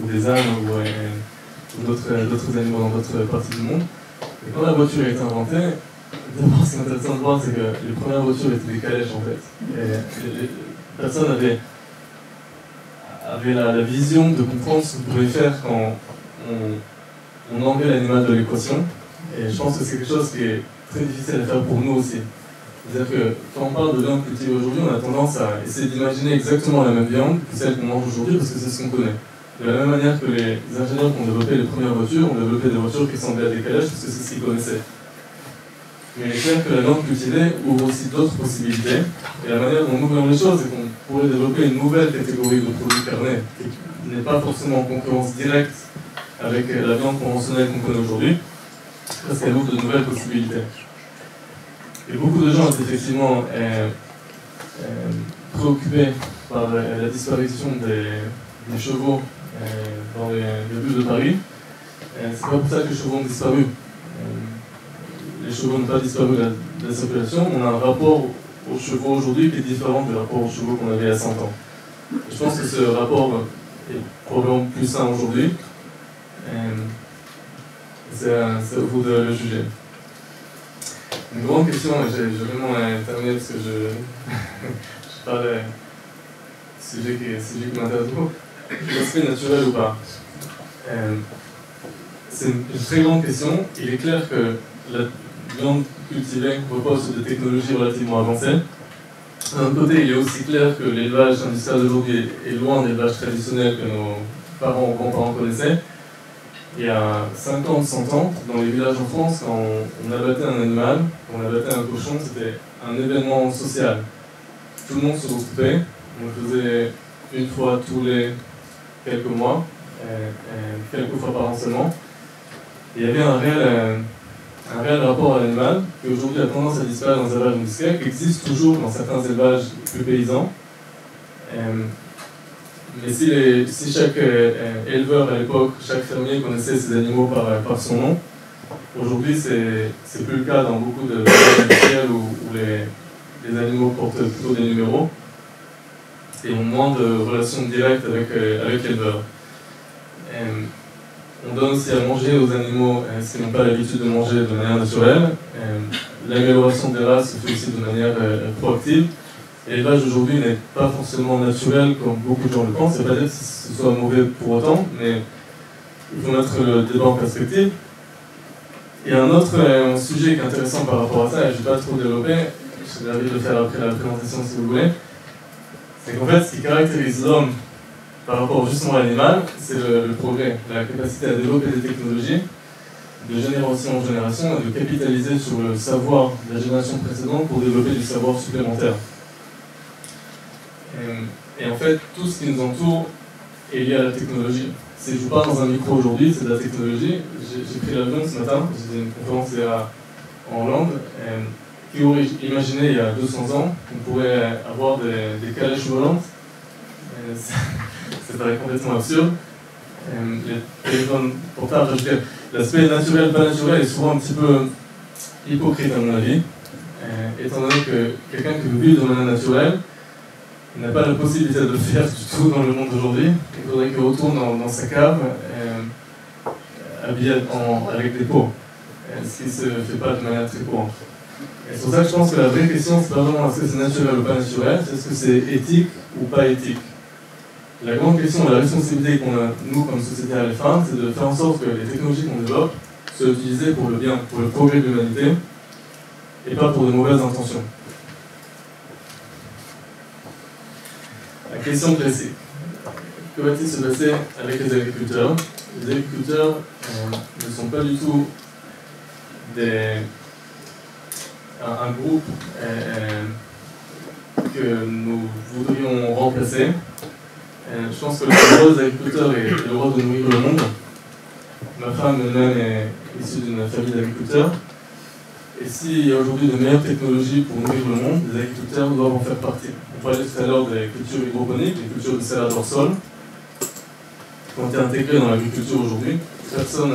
Speaker 3: ou des ânes ou d'autres animaux dans d'autres parties du monde. Et quand la voiture a été inventée, d'abord ce qui est intéressant de voir, c'est que les premières voitures étaient des calèches en fait. Et les personnes avaient la vision de comprendre ce qu'on pouvait faire quand on enlevait l'animal de l'équation. Et je pense que c'est quelque chose qui est très difficile à faire pour nous aussi. C'est-à-dire que quand on parle de viande cultivée aujourd'hui, on a tendance à essayer d'imaginer exactement la même viande que celle qu'on mange aujourd'hui parce que c'est ce qu'on connaît. De la même manière que les ingénieurs qui ont développé les premières voitures ont développé des voitures qui ressemblaient à des calèches parce que c'est ce qu'ils connaissaient. Mais il est clair que la viande cultivée ouvre aussi d'autres possibilités. Et la manière dont nous voyons les choses, c'est qu'on pourrait développer une nouvelle catégorie de produits carnés qui n'est pas forcément en concurrence directe avec la viande conventionnelle qu'on connaît aujourd'hui, parce qu'elle ouvre de nouvelles possibilités. Et beaucoup de gens sont effectivement préoccupés par la disparition des chevaux dans les bus de Paris. C'est pas pour ça que les chevaux ont disparu. Les chevaux n'ont pas disparu de la circulation. On a un rapport aux chevaux aujourd'hui qui est différent du rapport aux chevaux qu'on avait il y a 100 ans. Je pense que ce rapport est probablement plus sain aujourd'hui. C'est à vous de le juger. Une grande question, et j'ai vraiment terminé parce que je parle sujet qui m'intéresse beaucoup. L'aspect naturel ou pas? C'est une très grande question. Il est clair que la viande cultivée repose sur des technologies relativement avancées. D'un côté, il est aussi clair que l'élevage industriel d'aujourd'hui est loin de l'élevage traditionnel que nos parents ou grands-parents connaissaient. Il y a 50, 100 ans, dans les villages en France, quand on abattait un animal, quand on abattait un cochon, c'était un événement social. Tout le monde se regroupait, on le faisait une fois tous les quelques mois, quelques fois par an seulement. Et il y avait un réel rapport à l'animal qui aujourd'hui a tendance à disparaître dans les élevages industriels, qui existe toujours dans certains élevages plus paysans. Mais si chaque éleveur à l'époque, chaque fermier connaissait ses animaux par son nom, aujourd'hui c'est plus le cas dans beaucoup de élevages industriels où les animaux portent plutôt des numéros et ont moins de relations directes avec l'éleveur. On donne aussi à manger aux animaux ce qu'ils n'ont pas l'habitude de manger de manière naturelle. L'amélioration des races se fait aussi de manière proactive. L'élevage aujourd'hui n'est pas forcément naturel comme beaucoup de gens le pensent. Ça ne veut pas dire que ce soit mauvais pour autant, mais il faut mettre le débat en perspective. Il y a un autre sujet qui est intéressant par rapport à ça, et je ne vais pas trop développer, je vais envie de le faire après la présentation si vous voulez. C'est qu'en fait, ce qui caractérise l'homme par rapport justement à l'animal, c'est le progrès, la capacité à développer des technologies de génération en génération et de capitaliser sur le savoir de la génération précédente pour développer du savoir supplémentaire. Et en fait, tout ce qui nous entoure est lié à la technologie. Si je vous parle dans un micro aujourd'hui, c'est de la technologie. J'ai pris l'avion ce matin, j'étais à une conférence en Hollande, qui aurait imaginé il y a 200 ans qu'on pourrait avoir des calèches volantes. Ça paraît complètement absurde. Les téléphones portables, l'aspect naturel, pas naturel est souvent un petit peu hypocrite à mon avis, étant donné que quelqu'un qui veut vivre de manière naturelle n'a pas la possibilité de le faire du tout dans le monde d'aujourd'hui. Il faudrait qu'il retourne dans sa cave habillé avec des pots, ce qui ne se fait pas de manière très courante. Et c'est pour ça que je pense que la vraie question, c'est pas vraiment est-ce que c'est naturel ou pas naturel, c'est est-ce que c'est éthique ou pas éthique. La grande question, la responsabilité qu'on a, nous, comme société à la fin, c'est de faire en sorte que les technologies qu'on développe soient utilisées pour le bien, pour le progrès de l'humanité, et pas pour de mauvaises intentions. La question classique. Que va-t-il se passer avec les agriculteurs? Les agriculteurs ne sont pas du tout un groupe que nous voudrions remplacer. Je pense que le rôle des agriculteurs est le rôle de nourrir le monde. Ma femme elle-même est issue d'une famille d'agriculteurs. Et s'il y a aujourd'hui de meilleures technologies pour nourrir le monde, les agriculteurs doivent en faire partie. On parlait tout à l'heure des cultures hydroponiques, des cultures de salade hors sol, qui ont été intégrées dans l'agriculture aujourd'hui. Personne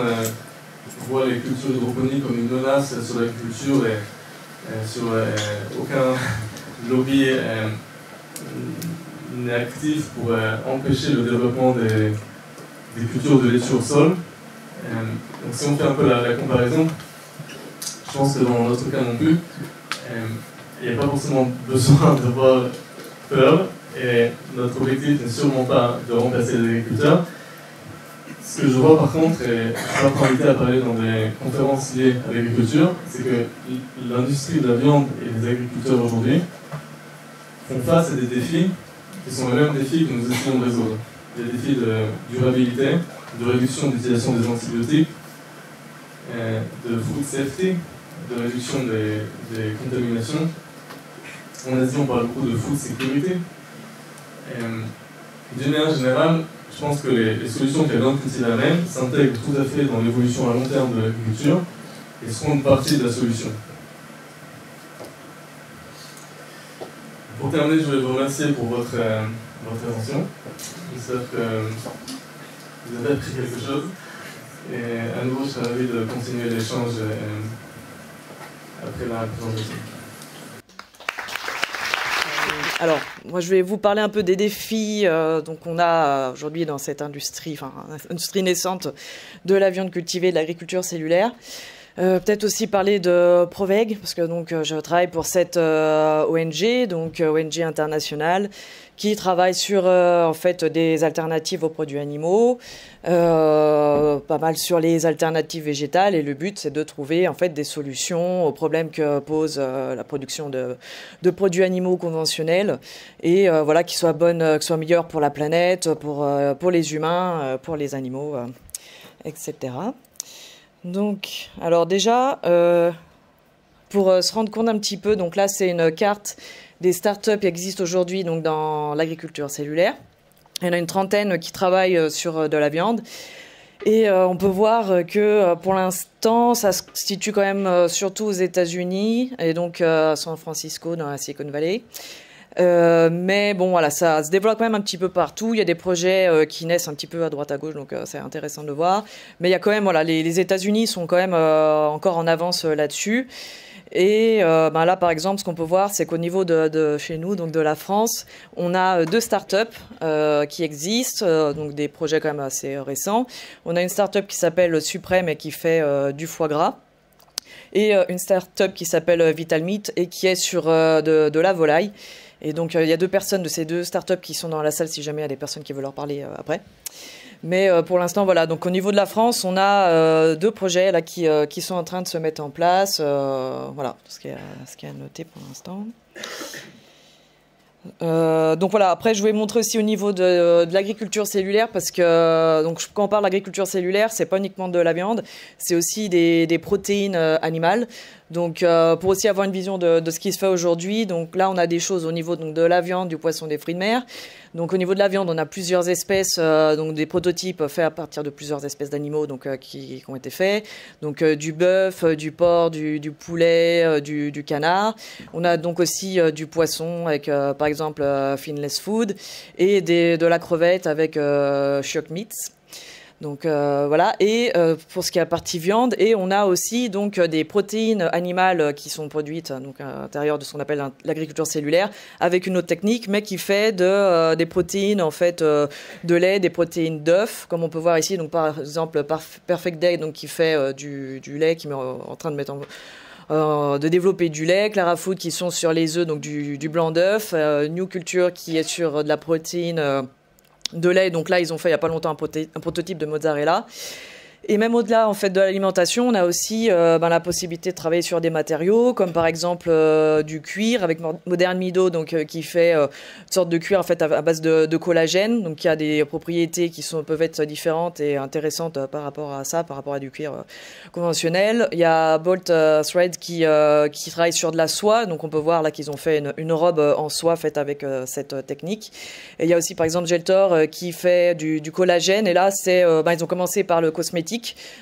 Speaker 3: voit les cultures hydroponiques comme une menace sur l'agriculture et sur aucun lobby n'est actif pour empêcher le développement des cultures de laitue au sol. Donc si on fait un peu la comparaison, je pense que dans notre cas non plus, il n'y a pas forcément besoin d'avoir peur, et notre objectif n'est sûrement pas de remplacer les agriculteurs. Ce que je vois par contre, et je suis pas invité à parler dans des conférences liées à l'agriculture, c'est que l'industrie de la viande et les agriculteurs aujourd'hui font face à des défis qui sont les mêmes défis que nous essayons de résoudre. Des défis de durabilité, de réduction de l'utilisation des antibiotiques, de food safety, de réduction des contaminations. En Asie, on parle beaucoup de food sécurité. D'une manière générale, je pense que les solutions que la viande cultivée amène s'intègrent tout à fait dans l'évolution à long terme de l'agriculture et seront une partie de la solution. Pour terminer, je voulais vous remercier pour votre attention. J'espère que vous avez appris quelque chose. Et à nouveau, je serais ravi de continuer l'échange après la présentation.
Speaker 5: Alors, moi, je vais vous parler un peu des défis donc on a aujourd'hui dans cette industrie, enfin, industrie naissante de la viande cultivée, de l'agriculture cellulaire. Peut-être aussi parler de Proveg, parce que donc je travaille pour cette ONG, donc ONG internationale, qui travaille sur en fait des alternatives aux produits animaux, pas mal sur les alternatives végétales, et le but c'est de trouver en fait des solutions aux problèmes que pose la production de produits animaux conventionnels, et voilà, qui soient bonnes, qui soient meilleures pour la planète, pour les humains, pour les animaux, etc. Donc, alors déjà, pour se rendre compte un petit peu, donc là c'est une carte des startups qui existent aujourd'hui donc dans l'agriculture cellulaire. Il y en a une trentaine qui travaillent sur de la viande. Et on peut voir que pour l'instant, ça se situe quand même surtout aux États-Unis et donc à San Francisco, dans la Silicon Valley. Mais bon, voilà, ça se développe quand même un petit peu partout. Il y a des projets qui naissent un petit peu à droite à gauche, donc c'est intéressant de le voir. Mais il y a quand même, voilà, les États-Unis sont quand même encore en avance là-dessus. Et là, par exemple, ce qu'on peut voir, c'est qu'au niveau de chez nous, donc de la France, on a 2 startups qui existent, donc des projets quand même assez récents. On a une startup qui s'appelle Suprême et qui fait du foie gras, et une startup qui s'appelle Vital Meat et qui est sur de la volaille. Et donc, il y a 2 personnes de ces 2 startups qui sont dans la salle si jamais il y a des personnes qui veulent leur parler après. Mais pour l'instant, voilà. Donc, au niveau de la France, on a 2 projets là qui sont en train de se mettre en place. Voilà, ce qui est à noter pour l'instant. Donc voilà, après je vais montrer aussi au niveau de l'agriculture cellulaire, parce que donc, quand on parle d'agriculture cellulaire, c'est pas uniquement de la viande, c'est aussi des protéines animales. Donc pour aussi avoir une vision de ce qui se fait aujourd'hui, donc là on a des choses au niveau donc, de la viande, du poisson, des fruits de mer. Donc au niveau de la viande, on a plusieurs espèces, donc des prototypes faits à partir de plusieurs espèces d'animaux donc qui ont été faits. Donc du bœuf, du porc, du poulet, du canard. On a donc aussi du poisson avec par exemple Finless Food et de la crevette avec Shock Meats. Donc voilà, et pour ce qui est la partie viande, et on a aussi donc des protéines animales qui sont produites donc à l'intérieur de ce qu'on appelle l'agriculture cellulaire, avec une autre technique, mais qui fait des protéines en fait de lait, des protéines d'œufs, comme on peut voir ici. Donc par exemple Perfect Day, donc qui fait du lait, qui met en train de mettre de développer du lait, Clara Food qui sont sur les œufs, donc du blanc d'œuf, New Culture qui est sur de la protéine de lait. Donc là, ils ont fait il n'y a pas longtemps un prototype de mozzarella. Et même au-delà en fait de l'alimentation, on a aussi la possibilité de travailler sur des matériaux comme par exemple du cuir avec Modern Mido, donc qui fait une sorte de cuir en fait à base de collagène, donc qui a des propriétés qui peuvent être différentes et intéressantes par rapport à ça, par rapport à du cuir conventionnel. Il y a Bolt Thread qui travaille sur de la soie, donc on peut voir là qu'ils ont fait une robe en soie faite avec cette technique. Et il y a aussi par exemple Geltor qui fait du collagène, et là c'est ils ont commencé par le cosmétique.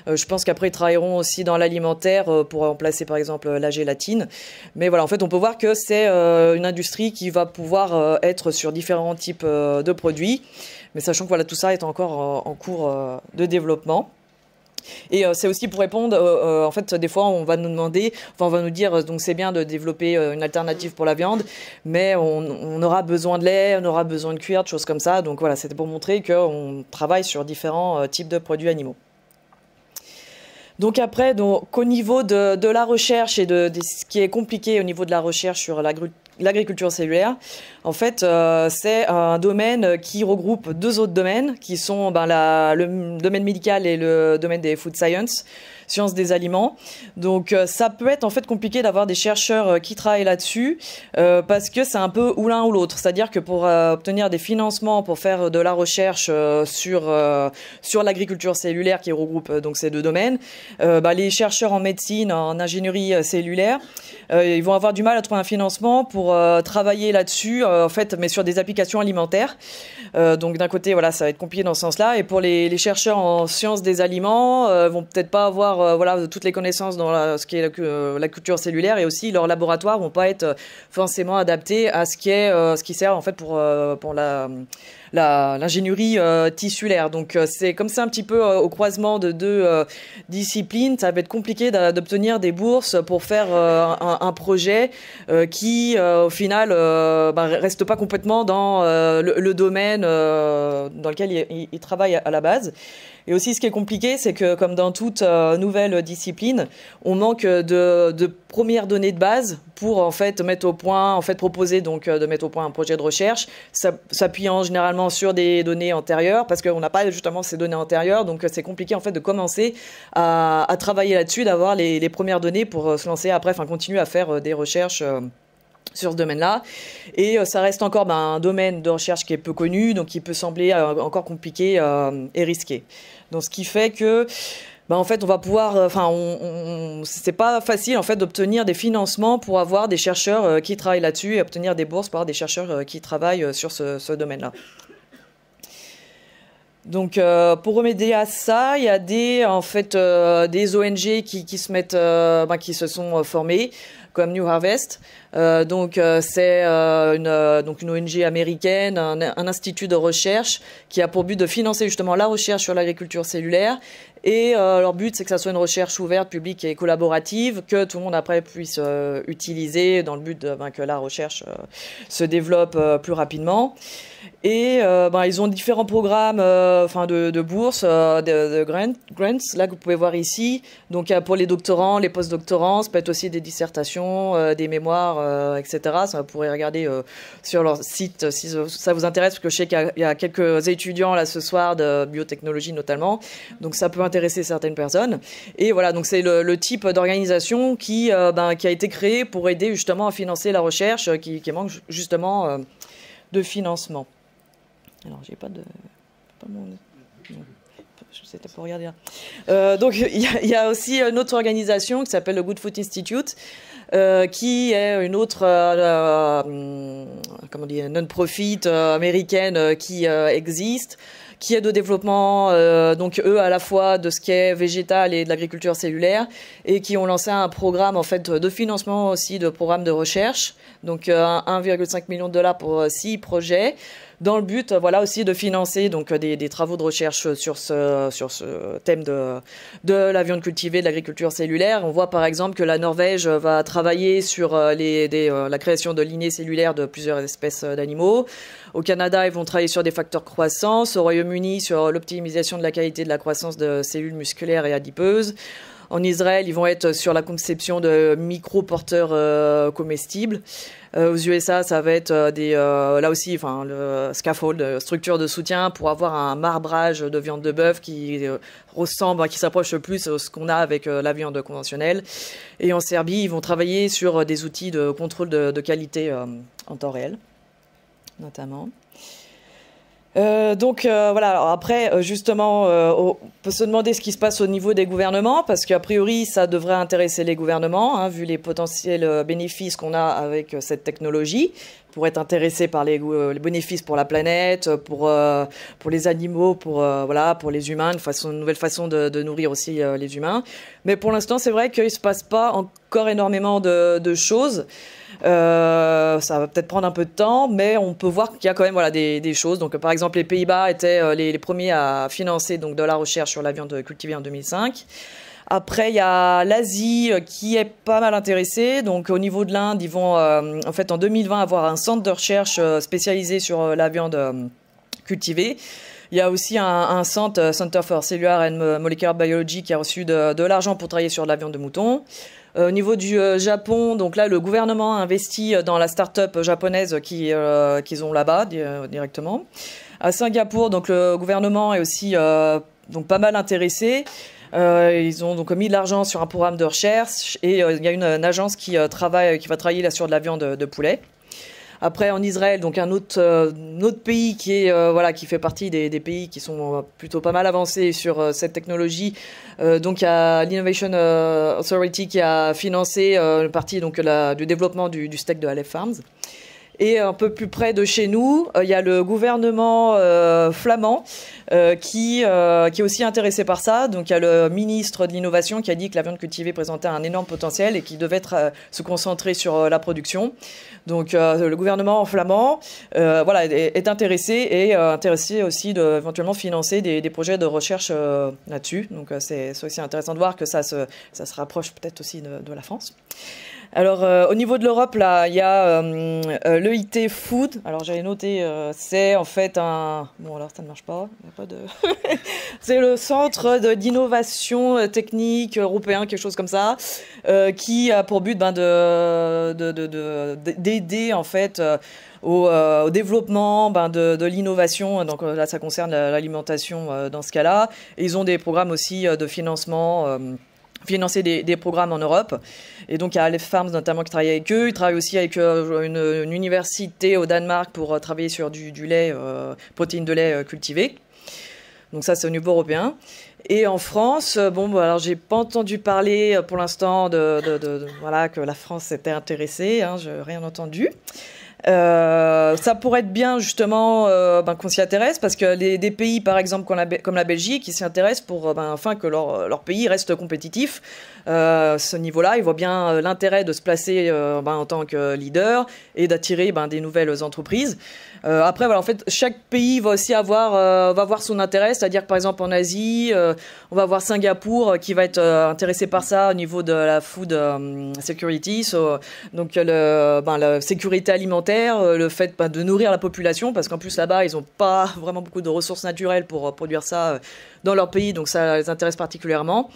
Speaker 5: Je pense qu'après ils travailleront aussi dans l'alimentaire pour remplacer par exemple la gélatine. Mais voilà, en fait on peut voir que c'est une industrie qui va pouvoir être sur différents types de produits. Mais sachant que voilà, tout ça est encore en cours de développement. Et c'est aussi pour répondre, en fait, des fois, on va nous demander, enfin, on va nous dire, donc c'est bien de développer une alternative pour la viande, mais on aura besoin de lait, on aura besoin de cuir, de choses comme ça. Donc voilà, c'était pour montrer qu'on travaille sur différents types de produits animaux. Donc après, au niveau de la recherche et de ce qui est compliqué au niveau de la recherche sur l'agriculture cellulaire, en fait, c'est un domaine qui regroupe 2 autres domaines, qui sont le domaine médical et le domaine des food science, sciences des aliments. Donc ça peut être en fait compliqué d'avoir des chercheurs qui travaillent là-dessus, parce que c'est un peu ou l'un ou l'autre. C'est-à-dire que pour obtenir des financements pour faire de la recherche sur l'agriculture cellulaire qui regroupe donc ces 2 domaines, les chercheurs en médecine, en ingénierie cellulaire, ils vont avoir du mal à trouver un financement pour travailler là-dessus, en fait, mais sur des applications alimentaires. Donc d'un côté, voilà, ça va être compliqué dans ce sens-là. Et pour les chercheurs en sciences des aliments, vont peut-être pas avoir toutes les connaissances dans ce qui est la culture cellulaire, et aussi leurs laboratoires vont pas être forcément adaptés à ce qui sert en fait pour l'ingénierie tissulaire. Donc c'est comme ça un petit peu au croisement de 2 disciplines, ça va être compliqué d'obtenir des bourses pour faire un projet qui au final reste pas complètement dans le domaine dans lequel il travaille à la base. Et aussi, ce qui est compliqué, c'est que, comme dans toute nouvelle discipline, on manque de premières données de base pour en fait mettre au point, en fait proposer donc de mettre au point un projet de recherche, s'appuyant généralement sur des données antérieures, parce qu'on n'a pas justement ces données antérieures, donc c'est compliqué en fait de commencer à travailler là-dessus, d'avoir les premières données pour se lancer après, enfin continuer à faire des recherches sur ce domaine-là. Et ça reste encore un domaine de recherche qui est peu connu, donc qui peut sembler encore compliqué et risqué. Donc ce qui fait que en fait on va pouvoir, c'est pas facile en fait d'obtenir des financements pour avoir des chercheurs qui travaillent là-dessus, et obtenir des bourses pour avoir des chercheurs qui travaillent sur ce domaine-là. Donc, pour remédier à ça, il y a des ONG qui se mettent, qui se sont formées, comme New Harvest. C'est une ONG américaine, un institut de recherche qui a pour but de financer justement la recherche sur l'agriculture cellulaire. Et leur but, c'est que ça soit une recherche ouverte, publique et collaborative, que tout le monde après puisse utiliser dans le but que la recherche se développe plus rapidement. Et ils ont différents programmes de bourses, de grants, là que vous pouvez voir ici. Donc pour les doctorants, les post-doctorants, ça peut être aussi des dissertations, des mémoires, etc. Ça, vous pourrez regarder sur leur site si ça vous intéresse, parce que je sais qu'il y a quelques étudiants là ce soir de biotechnologie notamment. Donc ça peut intéresser certaines personnes. Et voilà, donc c'est le type d'organisation qui a été créé pour aider justement à financer la recherche qui manque justement de financement. Alors, j'ai pas mon... C'était pour regarder là. Donc, il y a aussi une autre organisation qui s'appelle le Good Food Institute, qui est une autre non-profit américaine qui existe, qui est de développement, donc eux à la fois de ce qui est végétal et de l'agriculture cellulaire, et qui ont lancé un programme en fait de financement aussi de programmes de recherche, donc 1,5 million de dollars pour 6 projets, dans le but aussi de financer donc des travaux de recherche sur ce thème de la viande cultivée, de l'agriculture cellulaire. On voit par exemple que la Norvège va travailler sur la création de lignées cellulaires de plusieurs espèces d'animaux. Au Canada, ils vont travailler sur des facteurs de croissance. Au Royaume-Uni, sur l'optimisation de la qualité de la croissance de cellules musculaires et adipeuses. En Israël, ils vont être sur la conception de micro-porteurs comestibles. Aux USA, ça va être là aussi, le scaffold, structure de soutien pour avoir un marbrage de viande de bœuf qui qui s'approche le plus de ce qu'on a avec la viande conventionnelle. Et en Serbie, ils vont travailler sur des outils de contrôle de qualité en temps réel, notamment. Alors après, justement, on peut se demander ce qui se passe au niveau des gouvernements, parce qu'a priori, ça devrait intéresser les gouvernements, vu les potentiels bénéfices qu'on a avec cette technologie, pour être intéressés par les bénéfices pour la planète, pour les animaux, pour les humains, une nouvelle façon de nourrir aussi les humains. Mais pour l'instant, c'est vrai qu'il se passe pas encore énormément de choses. Ça va peut-être prendre un peu de temps, mais on peut voir qu'il y a quand même des choses. Donc par exemple, les Pays-Bas étaient les premiers à financer donc de la recherche sur la viande cultivée en 2005. Après, il y a l'Asie qui est pas mal intéressée. Donc au niveau de l'Inde, ils vont en 2020 avoir un centre de recherche spécialisé sur la viande cultivée. Il y a aussi un centre, Center for Cellular and Molecular Biology, qui a reçu de l'argent pour travailler sur la viande de mouton. Au niveau du Japon, donc là, le gouvernement a investi dans la start-up japonaise qu'ils ont là-bas directement. À Singapour, donc le gouvernement est aussi donc pas mal intéressé. Ils ont donc mis de l'argent sur un programme de recherche et il y a une agence qui va travailler là sur de la viande de poulet. Après, en Israël, donc un autre pays qui est qui fait partie des pays qui sont plutôt pas mal avancés sur cette technologie. Donc il y a l'Innovation Authority qui a financé une partie donc du développement du steak de Aleph Farms. Et un peu plus près de chez nous, il y a le gouvernement flamand qui est aussi intéressé par ça. Donc il y a le ministre de l'Innovation qui a dit que la viande cultivée présentait un énorme potentiel et qui devait se concentrer sur la production. Donc le gouvernement flamand est intéressé et intéressé aussi de éventuellement financer des projets de recherche là-dessus. Donc c'est aussi intéressant de voir que ça se rapproche peut-être aussi de la France. Alors, au niveau de l'Europe, là, il y a l'EIT Food. Alors, j'avais noté, c'est en fait Bon, alors, ça ne marche pas. Il y a pas de... c'est le centre d'innovation technique européen, quelque chose comme ça, qui a pour but d'aider, en fait, au développement de l'innovation. Donc là, ça concerne l'alimentation dans ce cas-là. Et ils ont des programmes aussi de financement... financer des programmes en Europe. Et donc, il y a Aleph Farms notamment qui travaille avec eux. Ils travaillent aussi avec une université au Danemark pour travailler sur du lait, protéines de lait cultivées. Donc ça, c'est au niveau européen. Et en France, alors j'ai pas entendu parler pour l'instant que la France s'était intéressée. J'ai rien entendu. Ça pourrait être bien justement qu'on s'y intéresse parce que des pays par exemple comme la Belgique qui s'y intéressent pour afin que leur pays reste compétitif. Ce niveau-là, ils voient bien l'intérêt de se placer en tant que leader et d'attirer des nouvelles entreprises. Après, voilà, en fait, chaque pays va aussi avoir son intérêt, c'est-à-dire que par exemple en Asie, on va avoir Singapour qui va être intéressé par ça au niveau de la food security, donc la sécurité alimentaire, le fait de nourrir la population, parce qu'en plus là-bas, ils n'ont pas vraiment beaucoup de ressources naturelles pour produire ça dans leur pays, donc ça les intéresse particulièrement.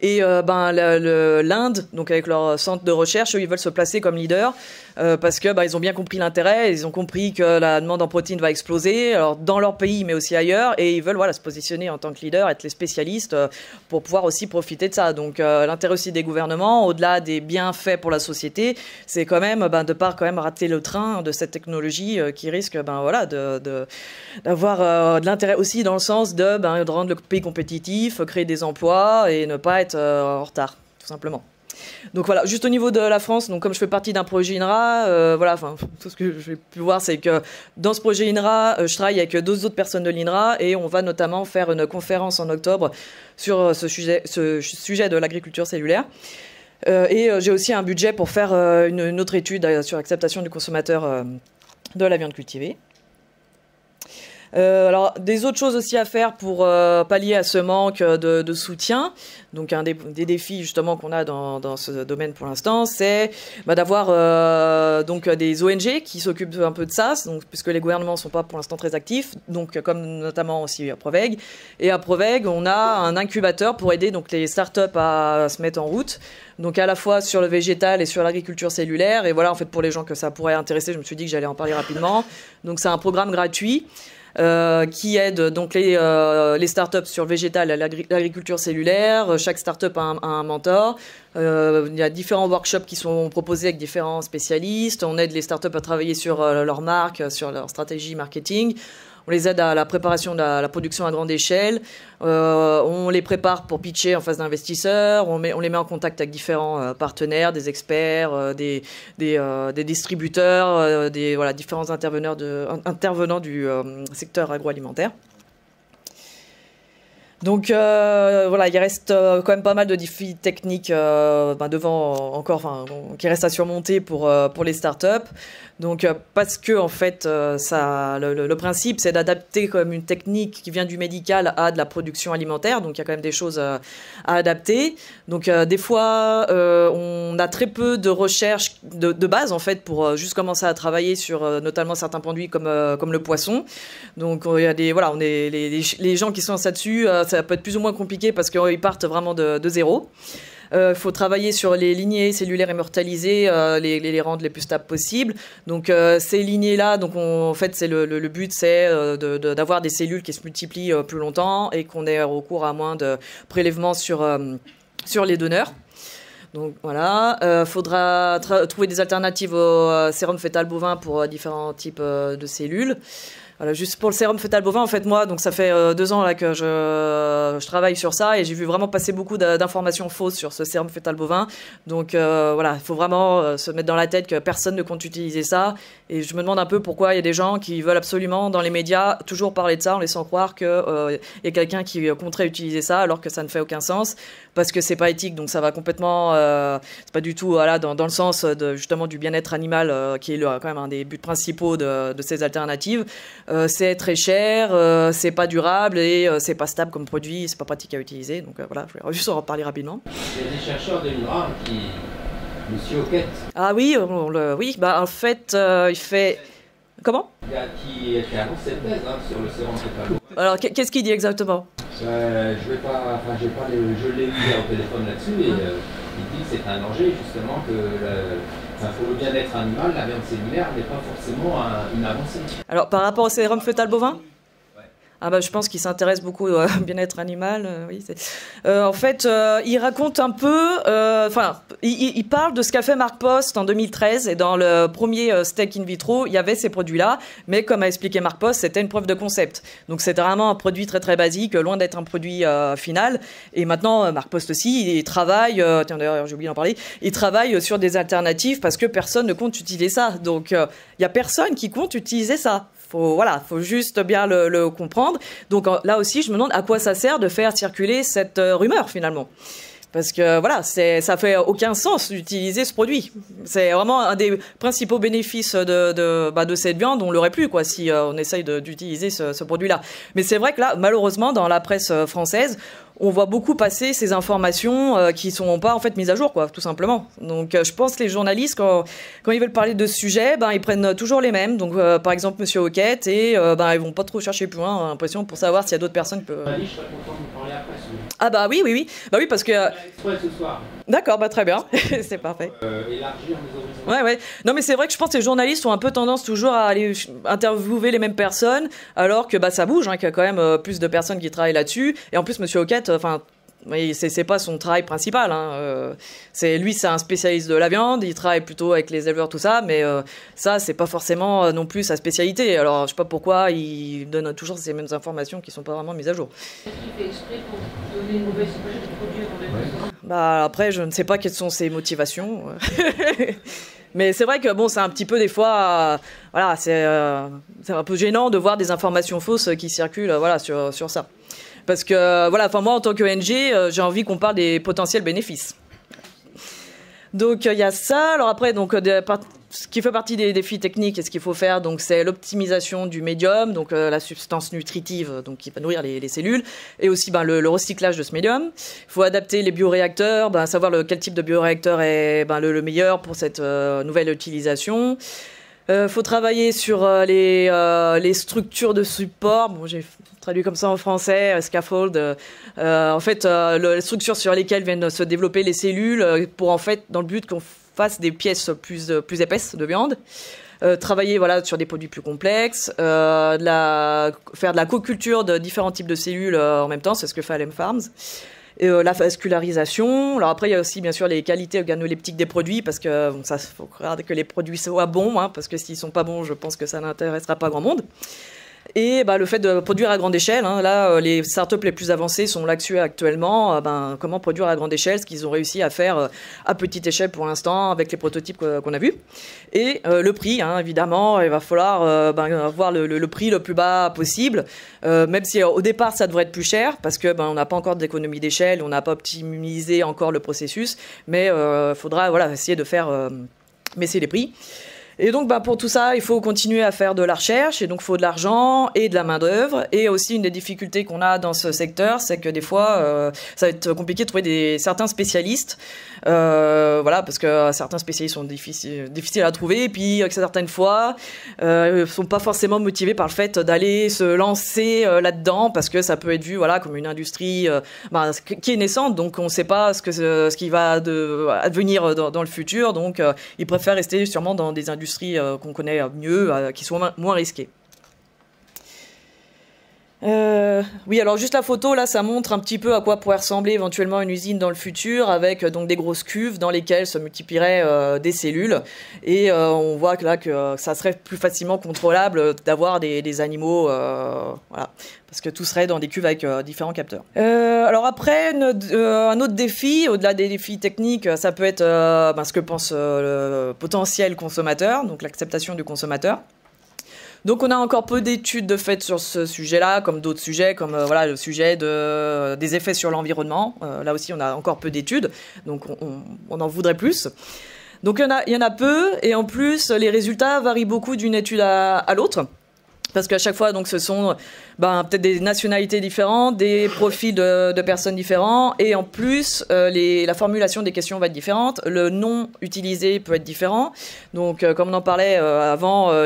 Speaker 5: Et l'Inde, donc avec leur centre de recherche, eux, ils veulent se placer comme leader parce que ils ont bien compris l'intérêt, ils ont compris que la demande en protéines va exploser, alors dans leur pays mais aussi ailleurs, et ils veulent se positionner en tant que leader, être les spécialistes pour pouvoir aussi profiter de ça. Donc l'intérêt aussi des gouvernements, au-delà des bienfaits pour la société, c'est quand même de pas quand même rater le train de cette technologie qui risque d'avoir de l'intérêt aussi dans le sens de rendre le pays compétitif, créer des emplois et ne pas être en retard, tout simplement. Donc voilà, juste au niveau de la France, donc comme je fais partie d'un projet INRA, tout ce que j'ai pu voir, c'est que dans ce projet INRA, je travaille avec d'autres personnes de l'INRA et on va notamment faire une conférence en octobre sur ce sujet de l'agriculture cellulaire. Et j'ai aussi un budget pour faire une autre étude sur l'acceptation du consommateur de la viande cultivée. Alors, des autres choses aussi à faire pour pallier à ce manque de soutien. Donc, un des défis justement qu'on a dans ce domaine pour l'instant, c'est d'avoir donc des ONG qui s'occupent un peu de ça, donc, puisque les gouvernements sont pas pour l'instant très actifs. Donc, comme notamment aussi à Proveg. Et à Proveg, on a un incubateur pour aider donc les startups à se mettre en route. Donc à la fois sur le végétal et sur l'agriculture cellulaire. Et voilà, en fait, pour les gens que ça pourrait intéresser, je me suis dit que j'allais en parler rapidement. Donc, c'est un programme gratuit. Qui aide donc les startups sur le végétal et l'agriculture cellulaire. Chaque startup a un mentor. Il y a différents workshops qui sont proposés avec différents spécialistes. On aide les startups à travailler sur leur marque, sur leur stratégie marketing. On les aide à la préparation de la production à grande échelle. On les prépare pour pitcher en face d'investisseurs. On les met en contact avec différents partenaires, des experts, des distributeurs, différents intervenants du secteur agroalimentaire. Donc il reste quand même pas mal de défis techniques devant encore, qui restent à surmonter pour les startups. Donc parce que en fait le principe c'est d'adapter comme une technique qui vient du médical à de la production alimentaire. Donc il y a quand même des choses à adapter. Donc des fois on a très peu de recherche de base en fait pour juste commencer à travailler sur notamment certains produits comme le poisson. Donc il y a les gens qui sont là-dessus, ça peut être plus ou moins compliqué parce qu'ils partent vraiment de zéro. Faut travailler sur les lignées cellulaires immortalisées, les rendre les plus stables possibles. Donc ces lignées-là, donc en fait c'est le but, c'est d'avoir des cellules qui se multiplient plus longtemps et qu'on ait recours à moins de prélèvements sur les donneurs. Donc voilà, faudra trouver des alternatives au sérum fœtal bovin pour différents types de cellules. Voilà, juste pour le sérum fœtal bovin, en fait, moi, donc ça fait 2 ans là que je travaille sur ça et j'ai vu vraiment passer beaucoup d'informations fausses sur ce sérum fœtal bovin. Donc il faut vraiment se mettre dans la tête que personne ne compte utiliser ça. Et je me demande un peu pourquoi il y a des gens qui veulent absolument, dans les médias, toujours parler de ça en laissant croire qu'il y a quelqu'un qui compterait utiliser ça alors que ça ne fait aucun sens parce que c'est pas éthique. Donc ça va complètement, c'est pas du tout dans le sens justement du bien-être animal qui est quand même un des buts principaux de ces alternatives. C'est très cher, c'est pas durable et c'est pas stable comme produit, c'est pas pratique à utiliser. Donc je voulais juste en reparler rapidement.
Speaker 6: Il y a des chercheurs de l'INRA Monsieur Hoquette.
Speaker 5: Ah oui, en fait, il fait... Comment ?
Speaker 6: Qui annonce cette thèse sur le sérum fœtal.
Speaker 5: Alors, qu'est-ce qu'il dit exactement ?
Speaker 6: Je l'ai eu au téléphone là-dessus et il dit que c'est un danger justement que... pour le bien-être animal, la viande cellulaire n'est pas forcément une avancée.
Speaker 5: Alors, par rapport au sérum fœtal bovin ? Ah bah, je pense qu'il s'intéresse beaucoup au bien-être animal. Oui, en fait, il raconte un peu... il parle de ce qu'a fait Mark Post en 2013. Et dans le premier steak in vitro, il y avait ces produits-là. Mais comme a expliqué Mark Post, c'était une preuve de concept. Donc c'était vraiment un produit très très basique, loin d'être un produit final. Et maintenant, Mark Post aussi, il travaille... tiens, d'ailleurs, j'ai oublié d'en parler. Il travaille sur des alternatives parce que personne ne compte utiliser ça. Donc, il n'y a personne qui compte utiliser ça. Faut juste bien le comprendre. Donc là aussi, je me demande à quoi ça sert de faire circuler cette rumeur finalement. Parce que voilà, ça fait aucun sens d'utiliser ce produit. C'est vraiment un des principaux bénéfices de cette viande. On l'aurait plus quoi si on essaye d'utiliser ce produit-là. Mais c'est vrai que là, malheureusement, dans la presse française, on voit beaucoup passer ces informations qui sont pas en fait mises à jour, quoi, tout simplement. Donc, je pense que les journalistes, quand ils veulent parler de ce sujet, ils prennent toujours les mêmes. Donc, par exemple, Monsieur Hoquette, et ils vont pas trop chercher plus loin, l'impression, pour savoir s'il y a d'autres personnes qui peuvent.
Speaker 6: Je serais content de parler après.
Speaker 5: Ah bah oui. Bah oui, parce que.
Speaker 6: Ce soir.
Speaker 5: D'accord, très bien, c'est parfait.
Speaker 6: Élargir mes horizons.
Speaker 5: Ouais. Non, mais c'est vrai que je pense que les journalistes ont un peu tendance toujours à aller interviewer les mêmes personnes, alors que ça bouge, qu'il y a quand même plus de personnes qui travaillent là-dessus. Et en plus, Monsieur Hoquette, oui, c'est pas son travail principal. C'est un spécialiste de la viande. Il travaille plutôt avec les éleveurs, tout ça. Mais ça, c'est pas forcément non plus sa spécialité. Alors, je sais pas pourquoi il donne toujours ces mêmes informations qui sont pas vraiment mises à jour.
Speaker 4: Est-ce qu'il fait exprès pour donner une mauvaise image du produit
Speaker 5: Après, je ne sais pas quelles sont ses motivations. Mais c'est vrai que c'est un petit peu des fois, c'est un peu gênant de voir des informations fausses qui circulent, sur ça. Parce que moi en tant qu'ONG, j'ai envie qu'on parle des potentiels bénéfices. Donc il y a ça. Alors après, ce qui fait partie des défis techniques et ce qu'il faut faire, donc c'est l'optimisation du médium, donc la substance nutritive, donc qui va nourrir les cellules, et aussi le recyclage de ce médium. Il faut adapter les bioréacteurs, savoir quel type de bioréacteur est le meilleur pour cette nouvelle utilisation. Faut travailler sur les structures de support. J'ai traduit comme ça en français, scaffold. En fait, les structures sur lesquelles viennent se développer les cellules pour dans le but qu'on fasse des pièces plus épaisses de viande. Travailler sur des produits plus complexes, faire de la co-culture de différents types de cellules en même temps, c'est ce que fait Alem Farms. La vascularisation. Alors après, il y a aussi bien sûr les qualités organoleptiques des produits, parce que ça, faut regarder que les produits soient bons, parce que s'ils sont pas bons, je pense que ça n'intéressera pas grand monde. Et le fait de produire à grande échelle, là, les startups les plus avancées sont là-dessus actuellement. Comment produire à grande échelle, ce qu'ils ont réussi à faire à petite échelle pour l'instant avec les prototypes qu'on a vus. Et le prix, évidemment, il va falloir avoir le prix le plus bas possible, même si au départ ça devrait être plus cher, parce que on n'a pas encore d'économie d'échelle, on n'a pas optimisé encore le processus, mais faudra essayer de faire baisser les prix. Et donc, pour tout ça, il faut continuer à faire de la recherche, et donc il faut de l'argent et de la main-d'œuvre. Et aussi, une des difficultés qu'on a dans ce secteur, c'est que des fois, ça va être compliqué de trouver certains spécialistes. Parce que certains spécialistes sont difficiles à trouver, et puis certaines fois, sont pas forcément motivés par le fait d'aller se lancer là-dedans, parce que ça peut être vu comme une industrie qui est naissante, donc on ne sait pas ce qui va advenir dans le futur, donc ils préfèrent rester sûrement dans des industries qu'on connaît mieux, qui sont moins risquées. Oui, alors juste la photo là, ça montre un petit peu à quoi pourrait ressembler éventuellement une usine dans le futur, avec donc des grosses cuves dans lesquelles se multiplieraient des cellules, et on voit que là que ça serait plus facilement contrôlable d'avoir des animaux, parce que tout serait dans des cuves avec différents capteurs. Alors après, un autre défi, au-delà des défis techniques, ça peut être ce que pense le potentiel consommateur, donc l'acceptation du consommateur. Donc on a encore peu d'études de fait sur ce sujet-là, comme d'autres sujets, comme le sujet des effets sur l'environnement. Là aussi, on a encore peu d'études, donc on en voudrait plus. Donc il y en a peu, et en plus, les résultats varient beaucoup d'une étude à l'autre. Parce qu'à chaque fois, donc, ce sont peut-être des nationalités différentes, des profils de personnes différents, et en plus, la formulation des questions va être différente, le nom utilisé peut être différent. Donc, comme on en parlait avant,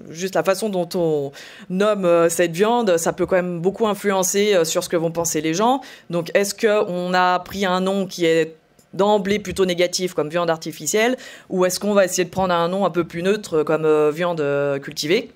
Speaker 5: juste la façon dont on nomme cette viande, ça peut quand même beaucoup influencer sur ce que vont penser les gens. Donc, est-ce qu'on a pris un nom qui est d'emblée plutôt négatif, comme viande artificielle, ou est-ce qu'on va essayer de prendre un nom un peu plus neutre, comme viande cultivée ?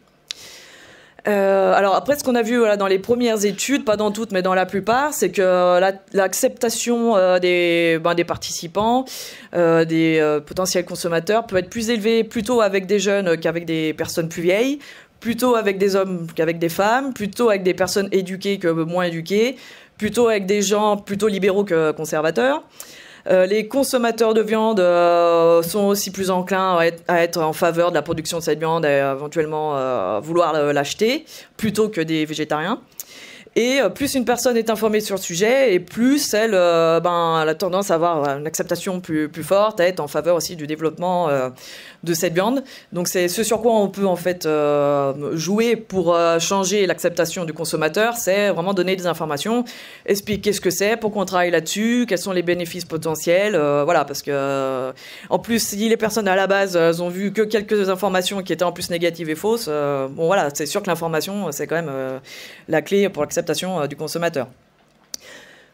Speaker 5: Alors après, ce qu'on a vu voilà, dans les premières études, pas dans toutes, mais dans la plupart, c'est que l'acceptation des participants, des potentiels consommateurs, peut être plus élevée plutôt avec des jeunes qu'avec des personnes plus vieilles, plutôt avec des hommes qu'avec des femmes, plutôt avec des personnes éduquées que moins éduquées, plutôt avec des gens plutôt libéraux que conservateurs. Les consommateurs de viande sont aussi plus enclins à être en faveur de la production de cette viande et éventuellement vouloir l'acheter plutôt que des végétariens. Et plus une personne est informée sur le sujet, et plus elle, elle a tendance à avoir une acceptation plus forte, à être en faveur aussi du développement de cette viande. Donc c'est ce sur quoi on peut en fait jouer pour changer l'acceptation du consommateur, c'est vraiment donner des informations, expliquer ce que c'est, pourquoi on travaille là-dessus, quels sont les bénéfices potentiels, voilà, parce que en plus si les personnes à la base ont vu que quelques informations qui étaient en plus négatives et fausses, bon voilà, c'est sûr que l'information c'est quand même la clé pour l'acceptation du consommateur.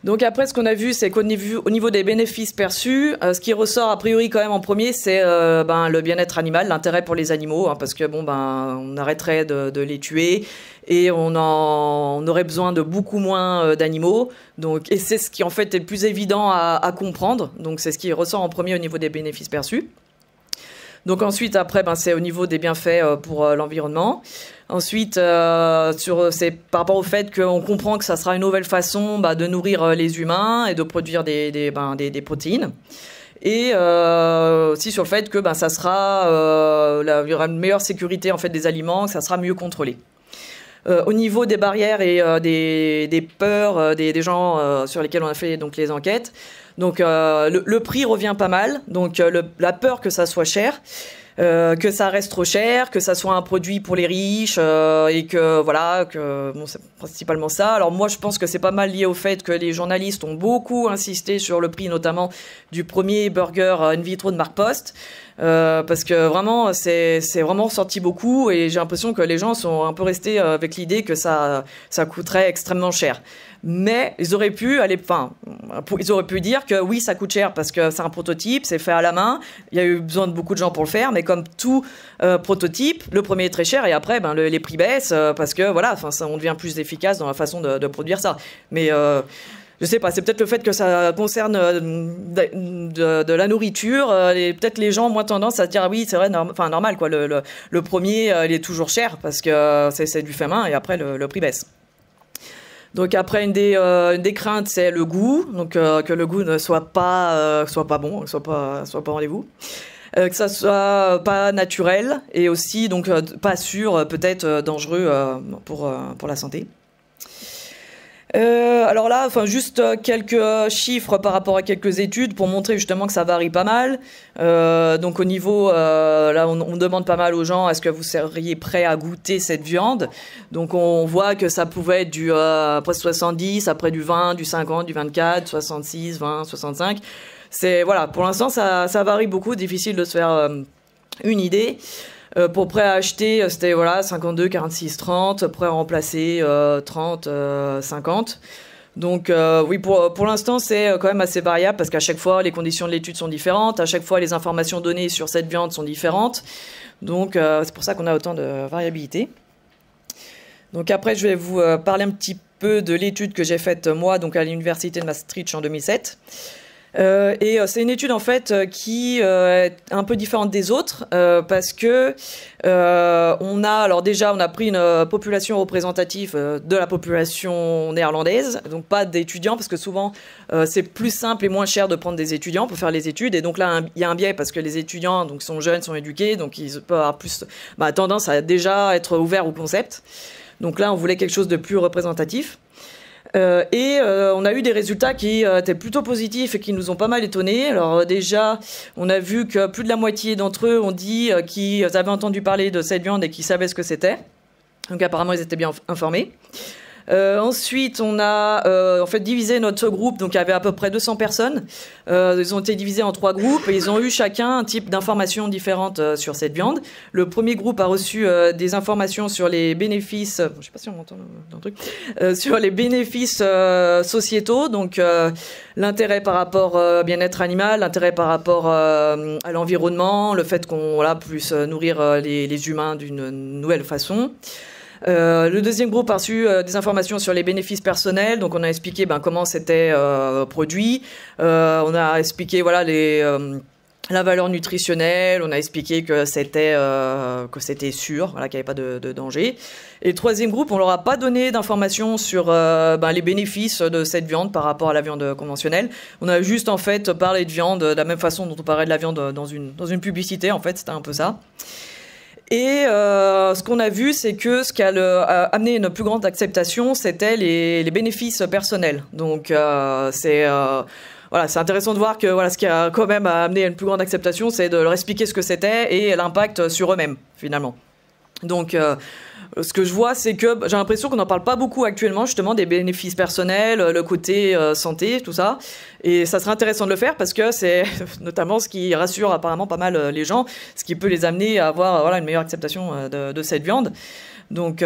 Speaker 5: Donc après, ce qu'on a vu, c'est qu'au niveau des bénéfices perçus, ce qui ressort a priori quand même en premier, c'est le bien-être animal, l'intérêt pour les animaux, hein, parce que on arrêterait de les tuer et on aurait besoin de beaucoup moins d'animaux. Donc, et c'est ce qui en fait est le plus évident à comprendre. Donc c'est ce qui ressort en premier au niveau des bénéfices perçus. Donc ensuite, après, c'est au niveau des bienfaits pour l'environnement. Ensuite, c'est par rapport au fait qu'on comprend que ça sera une nouvelle façon de nourrir les humains et de produire des protéines. Et aussi sur le fait que ça sera, il y aura une meilleure sécurité en fait des aliments, que ça sera mieux contrôlé. Au niveau des barrières et des peurs des gens sur lesquels on a fait donc les enquêtes. Donc le prix revient pas mal, donc la peur que ça soit cher, que ça reste trop cher, que ça soit un produit pour les riches et que voilà, c'est principalement ça. Alors moi je pense que c'est pas mal lié au fait que les journalistes ont beaucoup insisté sur le prix, notamment du premier burger in vitro de Mark Post. Parce que vraiment c'est vraiment ressorti beaucoup et j'ai l'impression que les gens sont un peu restés avec l'idée que ça coûterait extrêmement cher. Mais ils auraient pu dire que oui, ça coûte cher parce que c'est un prototype, c'est fait à la main, il y a eu besoin de beaucoup de gens pour le faire, mais comme tout prototype, le premier est très cher et après les prix baissent parce que voilà, on devient plus efficace dans la façon de produire ça. Mais je sais pas, c'est peut-être le fait que ça concerne de la nourriture, et peut-être les gens ont moins tendance à se dire ah oui, c'est vrai, normal quoi, le premier il est toujours cher parce que c'est du fait main et après le prix baisse. Donc après une des craintes c'est le goût, donc que le goût ne soit pas bon, soit pas au rendez-vous. Que ça soit pas naturel et aussi donc pas sûr, peut-être dangereux pour la santé. Alors là, juste quelques chiffres par rapport à quelques études pour montrer justement que ça varie pas mal. Donc au niveau, là on demande pas mal aux gens, est-ce que vous seriez prêts à goûter cette viande? Donc on voit que ça pouvait être du après 70, après du 20, du 50, du 24, 66, 20, 65. C'est voilà, pour l'instant ça varie beaucoup, difficile de se faire une idée. Pour prêt à acheter, c'était 52, 46, 30. Prêt à remplacer, 30, 50. Donc oui, pour l'instant, c'est quand même assez variable parce qu'à chaque fois, les conditions de l'étude sont différentes. À chaque fois, les informations données sur cette viande sont différentes. Donc c'est pour ça qu'on a autant de variabilité. Donc après, je vais vous parler un petit peu de l'étude que j'ai faite moi, donc à l'université de Maastricht en 2007. Et c'est une étude en fait qui est un peu différente des autres parce que on a pris une population représentative de la population néerlandaise, donc pas d'étudiants parce que souvent c'est plus simple et moins cher de prendre des étudiants pour faire les études et donc là il y a un biais parce que les étudiants donc sont jeunes, sont éduqués, donc ils peuvent avoir plus tendance à déjà être ouverts au concept. Donc là on voulait quelque chose de plus représentatif. On a eu des résultats qui étaient plutôt positifs et qui nous ont pas mal étonnés. Alors déjà, on a vu que plus de la moitié d'entre eux ont dit qu'ils avaient entendu parler de cette viande et qu'ils savaient ce que c'était. Donc apparemment, ils étaient bien informés. Ensuite, on a divisé notre groupe, donc il y avait à peu près 200 personnes. Ils ont été divisés en 3 groupes et ils ont eu chacun un type d'informations différentes sur cette viande. Le premier groupe a reçu des informations sur les bénéfices, je sais pas si on m'entend dans le truc, sur les bénéfices sociétaux, donc l'intérêt par rapport au bien-être animal, l'intérêt par rapport à l'environnement, le fait qu'on puisse nourrir les humains d'une nouvelle façon. Le deuxième groupe a reçu des informations sur les bénéfices personnels. Donc, on a expliqué comment c'était produit. On a expliqué la valeur nutritionnelle. On a expliqué que c'était sûr, qu'il n'y avait pas de danger. Et le troisième groupe, on leur a pas donné d'informations sur les bénéfices de cette viande par rapport à la viande conventionnelle. On a juste en fait parlé de viande de la même façon dont on parlait de la viande dans une publicité. En fait, c'était un peu ça. Et ce qu'on a vu, c'est que ce qui a amené une plus grande acceptation, c'était les bénéfices personnels. Donc c'est intéressant de voir que ce qui a quand même amené une plus grande acceptation, c'est de leur expliquer ce que c'était et l'impact sur eux-mêmes, finalement. Donc ce que je vois, c'est que j'ai l'impression qu'on n'en parle pas beaucoup actuellement, justement, des bénéfices personnels, le côté santé, tout ça. Et ça serait intéressant de le faire parce que c'est notamment ce qui rassure apparemment pas mal les gens, ce qui peut les amener à avoir une meilleure acceptation de cette viande. Donc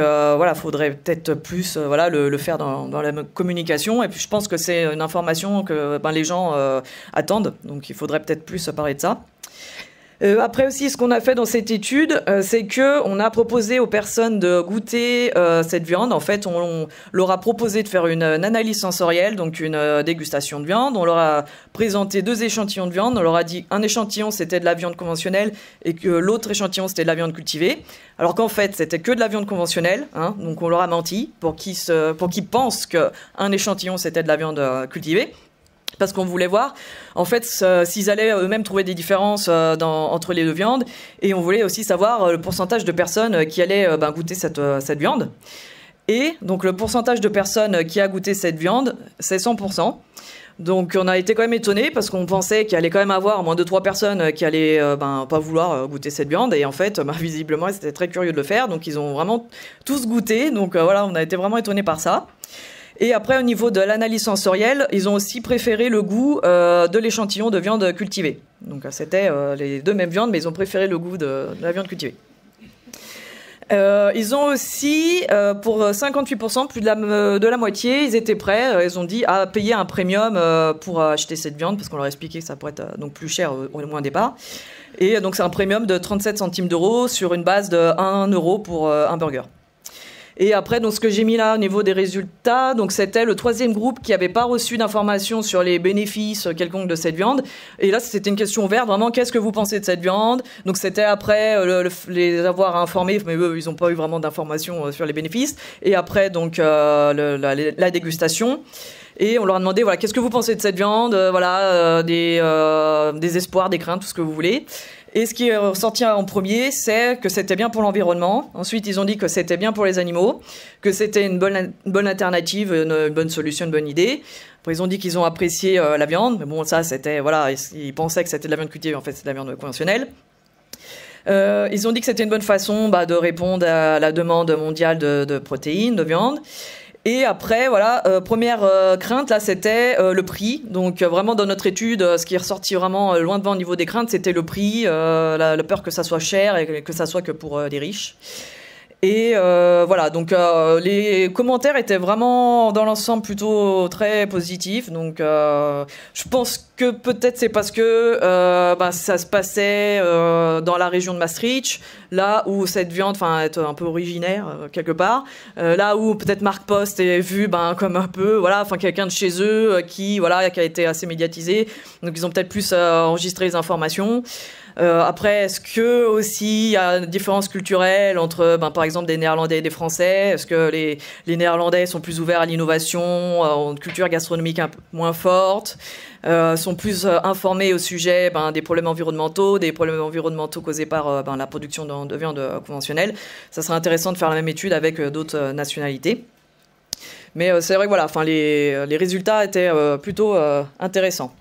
Speaker 5: faudrait peut-être plus le faire dans la communication. Et puis je pense que c'est une information que les gens attendent. Donc il faudrait peut-être plus parler de ça. Après aussi, ce qu'on a fait dans cette étude, c'est que on a proposé aux personnes de goûter cette viande. En fait, on leur a proposé de faire une analyse sensorielle, donc une dégustation de viande. On leur a présenté 2 échantillons de viande. On leur a dit un échantillon c'était de la viande conventionnelle et que l'autre échantillon c'était de la viande cultivée. Alors qu'en fait, c'était que de la viande conventionnelle. Donc on leur a menti pour qu'ils pensent qu'un échantillon c'était de la viande cultivée. Parce qu'on voulait voir, en fait, s'ils allaient eux-mêmes trouver des différences entre les deux viandes. Et on voulait aussi savoir le pourcentage de personnes qui allaient goûter cette viande. Et donc, le pourcentage de personnes qui a goûté cette viande, c'est 100%. Donc, on a été quand même étonnés parce qu'on pensait qu'il allait quand même avoir au moins 2-3 personnes qui allaient pas vouloir goûter cette viande. Et en fait, visiblement, ils étaient très curieux de le faire. Donc, ils ont vraiment tous goûté. Donc, on a été vraiment étonnés par ça. Et après, au niveau de l'analyse sensorielle, ils ont aussi préféré le goût de l'échantillon de viande cultivée. Donc, c'était les 2 mêmes viandes, mais ils ont préféré le goût de la viande cultivée. Ils ont aussi, pour 58%, plus de la moitié, ils étaient prêts, ils ont dit, à payer un premium pour acheter cette viande, parce qu'on leur a expliqué que ça pourrait être donc plus cher au moins au départ. Et donc, c'est un premium de 37 centimes d'euros sur une base de 1 euro pour un burger. Et après, donc, ce que j'ai mis là au niveau des résultats, donc c'était le 3e groupe qui n'avait pas reçu d'informations sur les bénéfices quelconques de cette viande. Et là, c'était une question ouverte, vraiment, qu'est-ce que vous pensez de cette viande? Donc c'était après les avoir informés, mais eux, ils n'ont pas eu vraiment d'informations sur les bénéfices. Et après, donc, la dégustation. Et on leur a demandé, qu'est-ce que vous pensez de cette viande? Des espoirs, des craintes, tout ce que vous voulez. Et ce qui est ressorti en premier, c'est que c'était bien pour l'environnement. Ensuite, ils ont dit que c'était bien pour les animaux, que c'était une bonne alternative, une bonne solution, une bonne idée. Après, ils ont dit qu'ils ont apprécié la viande. Mais bon, ça, c'était, ils pensaient que c'était de la viande cultivée, en fait, c'est de la viande conventionnelle. Ils ont dit que c'était une bonne façon de répondre à la demande mondiale de protéines, de viande. Et après, première crainte, là, c'était le prix. Donc, vraiment, dans notre étude, ce qui est ressorti vraiment loin devant au niveau des craintes, c'était le prix, la peur que ça soit cher et que ça soit que pour les riches. Et donc les commentaires étaient vraiment dans l'ensemble plutôt très positifs. Donc je pense que peut-être c'est parce que ça se passait dans la région de Maastricht, là où cette viande est un peu originaire quelque part, là où peut-être Mark Post est vu comme un peu quelqu'un de chez eux qui a été assez médiatisé. Donc ils ont peut-être plus enregistré les informations. Après, est-ce que aussi il y a une différence culturelle entre, par exemple, des Néerlandais et des Français? Est-ce que les Néerlandais sont plus ouverts à l'innovation, ont une culture gastronomique un peu moins forte, sont plus informés au sujet des problèmes environnementaux causés par la production de viande conventionnelle? Ça serait intéressant de faire la même étude avec d'autres nationalités. Mais c'est vrai que les résultats étaient plutôt intéressants.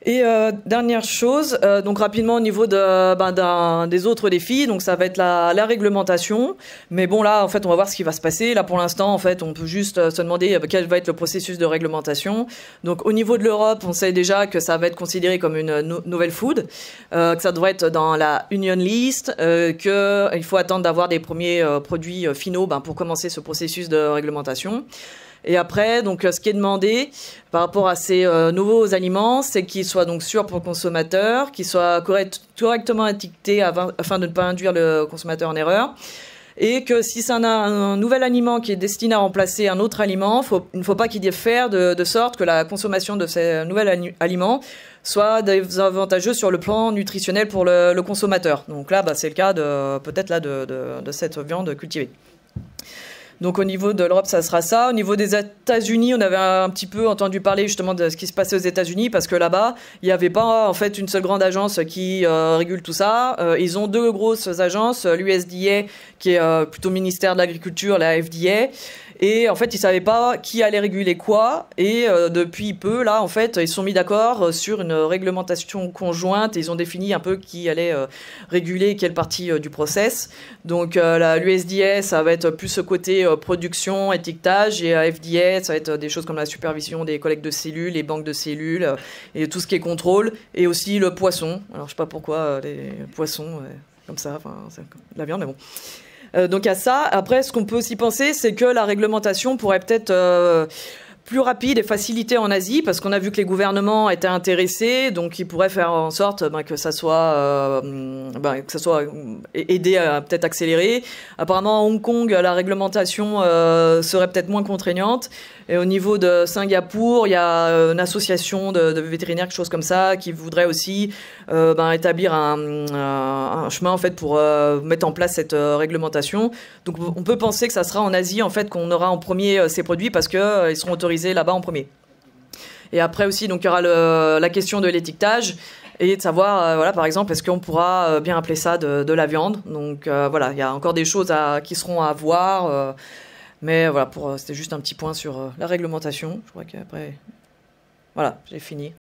Speaker 5: Et dernière chose, donc rapidement au niveau des autres défis, donc ça va être la réglementation. Mais bon là, en fait, on va voir ce qui va se passer. Là, pour l'instant, en fait, on peut juste se demander quel va être le processus de réglementation. Donc au niveau de l'Europe, on sait déjà que ça va être considéré comme une nouvelle food, que ça devrait être dans la Union List, qu'il faut attendre d'avoir des premiers produits finaux pour commencer ce processus de réglementation. Et après, donc, ce qui est demandé par rapport à ces nouveaux aliments, c'est qu'ils soient donc sûrs pour le consommateur, qu'ils soient correctement étiquetés afin de ne pas induire le consommateur en erreur, et que si c'est un nouvel aliment qui est destiné à remplacer un autre aliment, il ne faut pas qu'il diffère de sorte que la consommation de ces nouvel aliment soit désavantageuse sur le plan nutritionnel pour le consommateur. Donc là, c'est le cas de cette viande cultivée. Donc au niveau de l'Europe, ça sera ça. Au niveau des États-Unis, on avait un petit peu entendu parler justement de ce qui se passait aux États-Unis, parce que là-bas, il n'y avait pas en fait une seule grande agence qui régule tout ça. Ils ont 2 grosses agences, l'USDA qui est plutôt ministère de l'Agriculture, la FDA. Et en fait, ils savaient pas qui allait réguler quoi. Et depuis peu, là, en fait, ils se sont mis d'accord sur une réglementation conjointe. Et ils ont défini un peu qui allait réguler quelle partie du process. Donc, l'USDA, ça va être plus ce côté production, étiquetage. Et FDA, ça va être des choses comme la supervision des collectes de cellules, les banques de cellules, et tout ce qui est contrôle. Et aussi le poisson. Alors, je sais pas pourquoi les poissons, comme ça, enfin, c'est de la viande, mais bon. Donc à ça, après ce qu'on peut aussi penser, c'est que la réglementation pourrait peut-être plus rapide et facilitée en Asie, parce qu'on a vu que les gouvernements étaient intéressés, donc ils pourraient faire en sorte que ça soit aidé à peut-être accélérer. Apparemment à Hong Kong, la réglementation serait peut-être moins contraignante. Et au niveau de Singapour, il y a une association de vétérinaires, quelque chose comme ça, qui voudrait aussi établir un chemin en fait pour mettre en place cette réglementation. Donc on peut penser que ça sera en Asie en fait qu'on aura en premier ces produits, parce que ils seront autorisés là-bas en premier. Et après aussi, donc il y aura la question de l'étiquetage et de savoir, par exemple, est-ce qu'on pourra bien appeler ça de la viande. Donc il y a encore des choses qui seront à voir. Mais voilà, c'était juste un petit point sur la réglementation. Je crois qu'après, voilà, j'ai fini.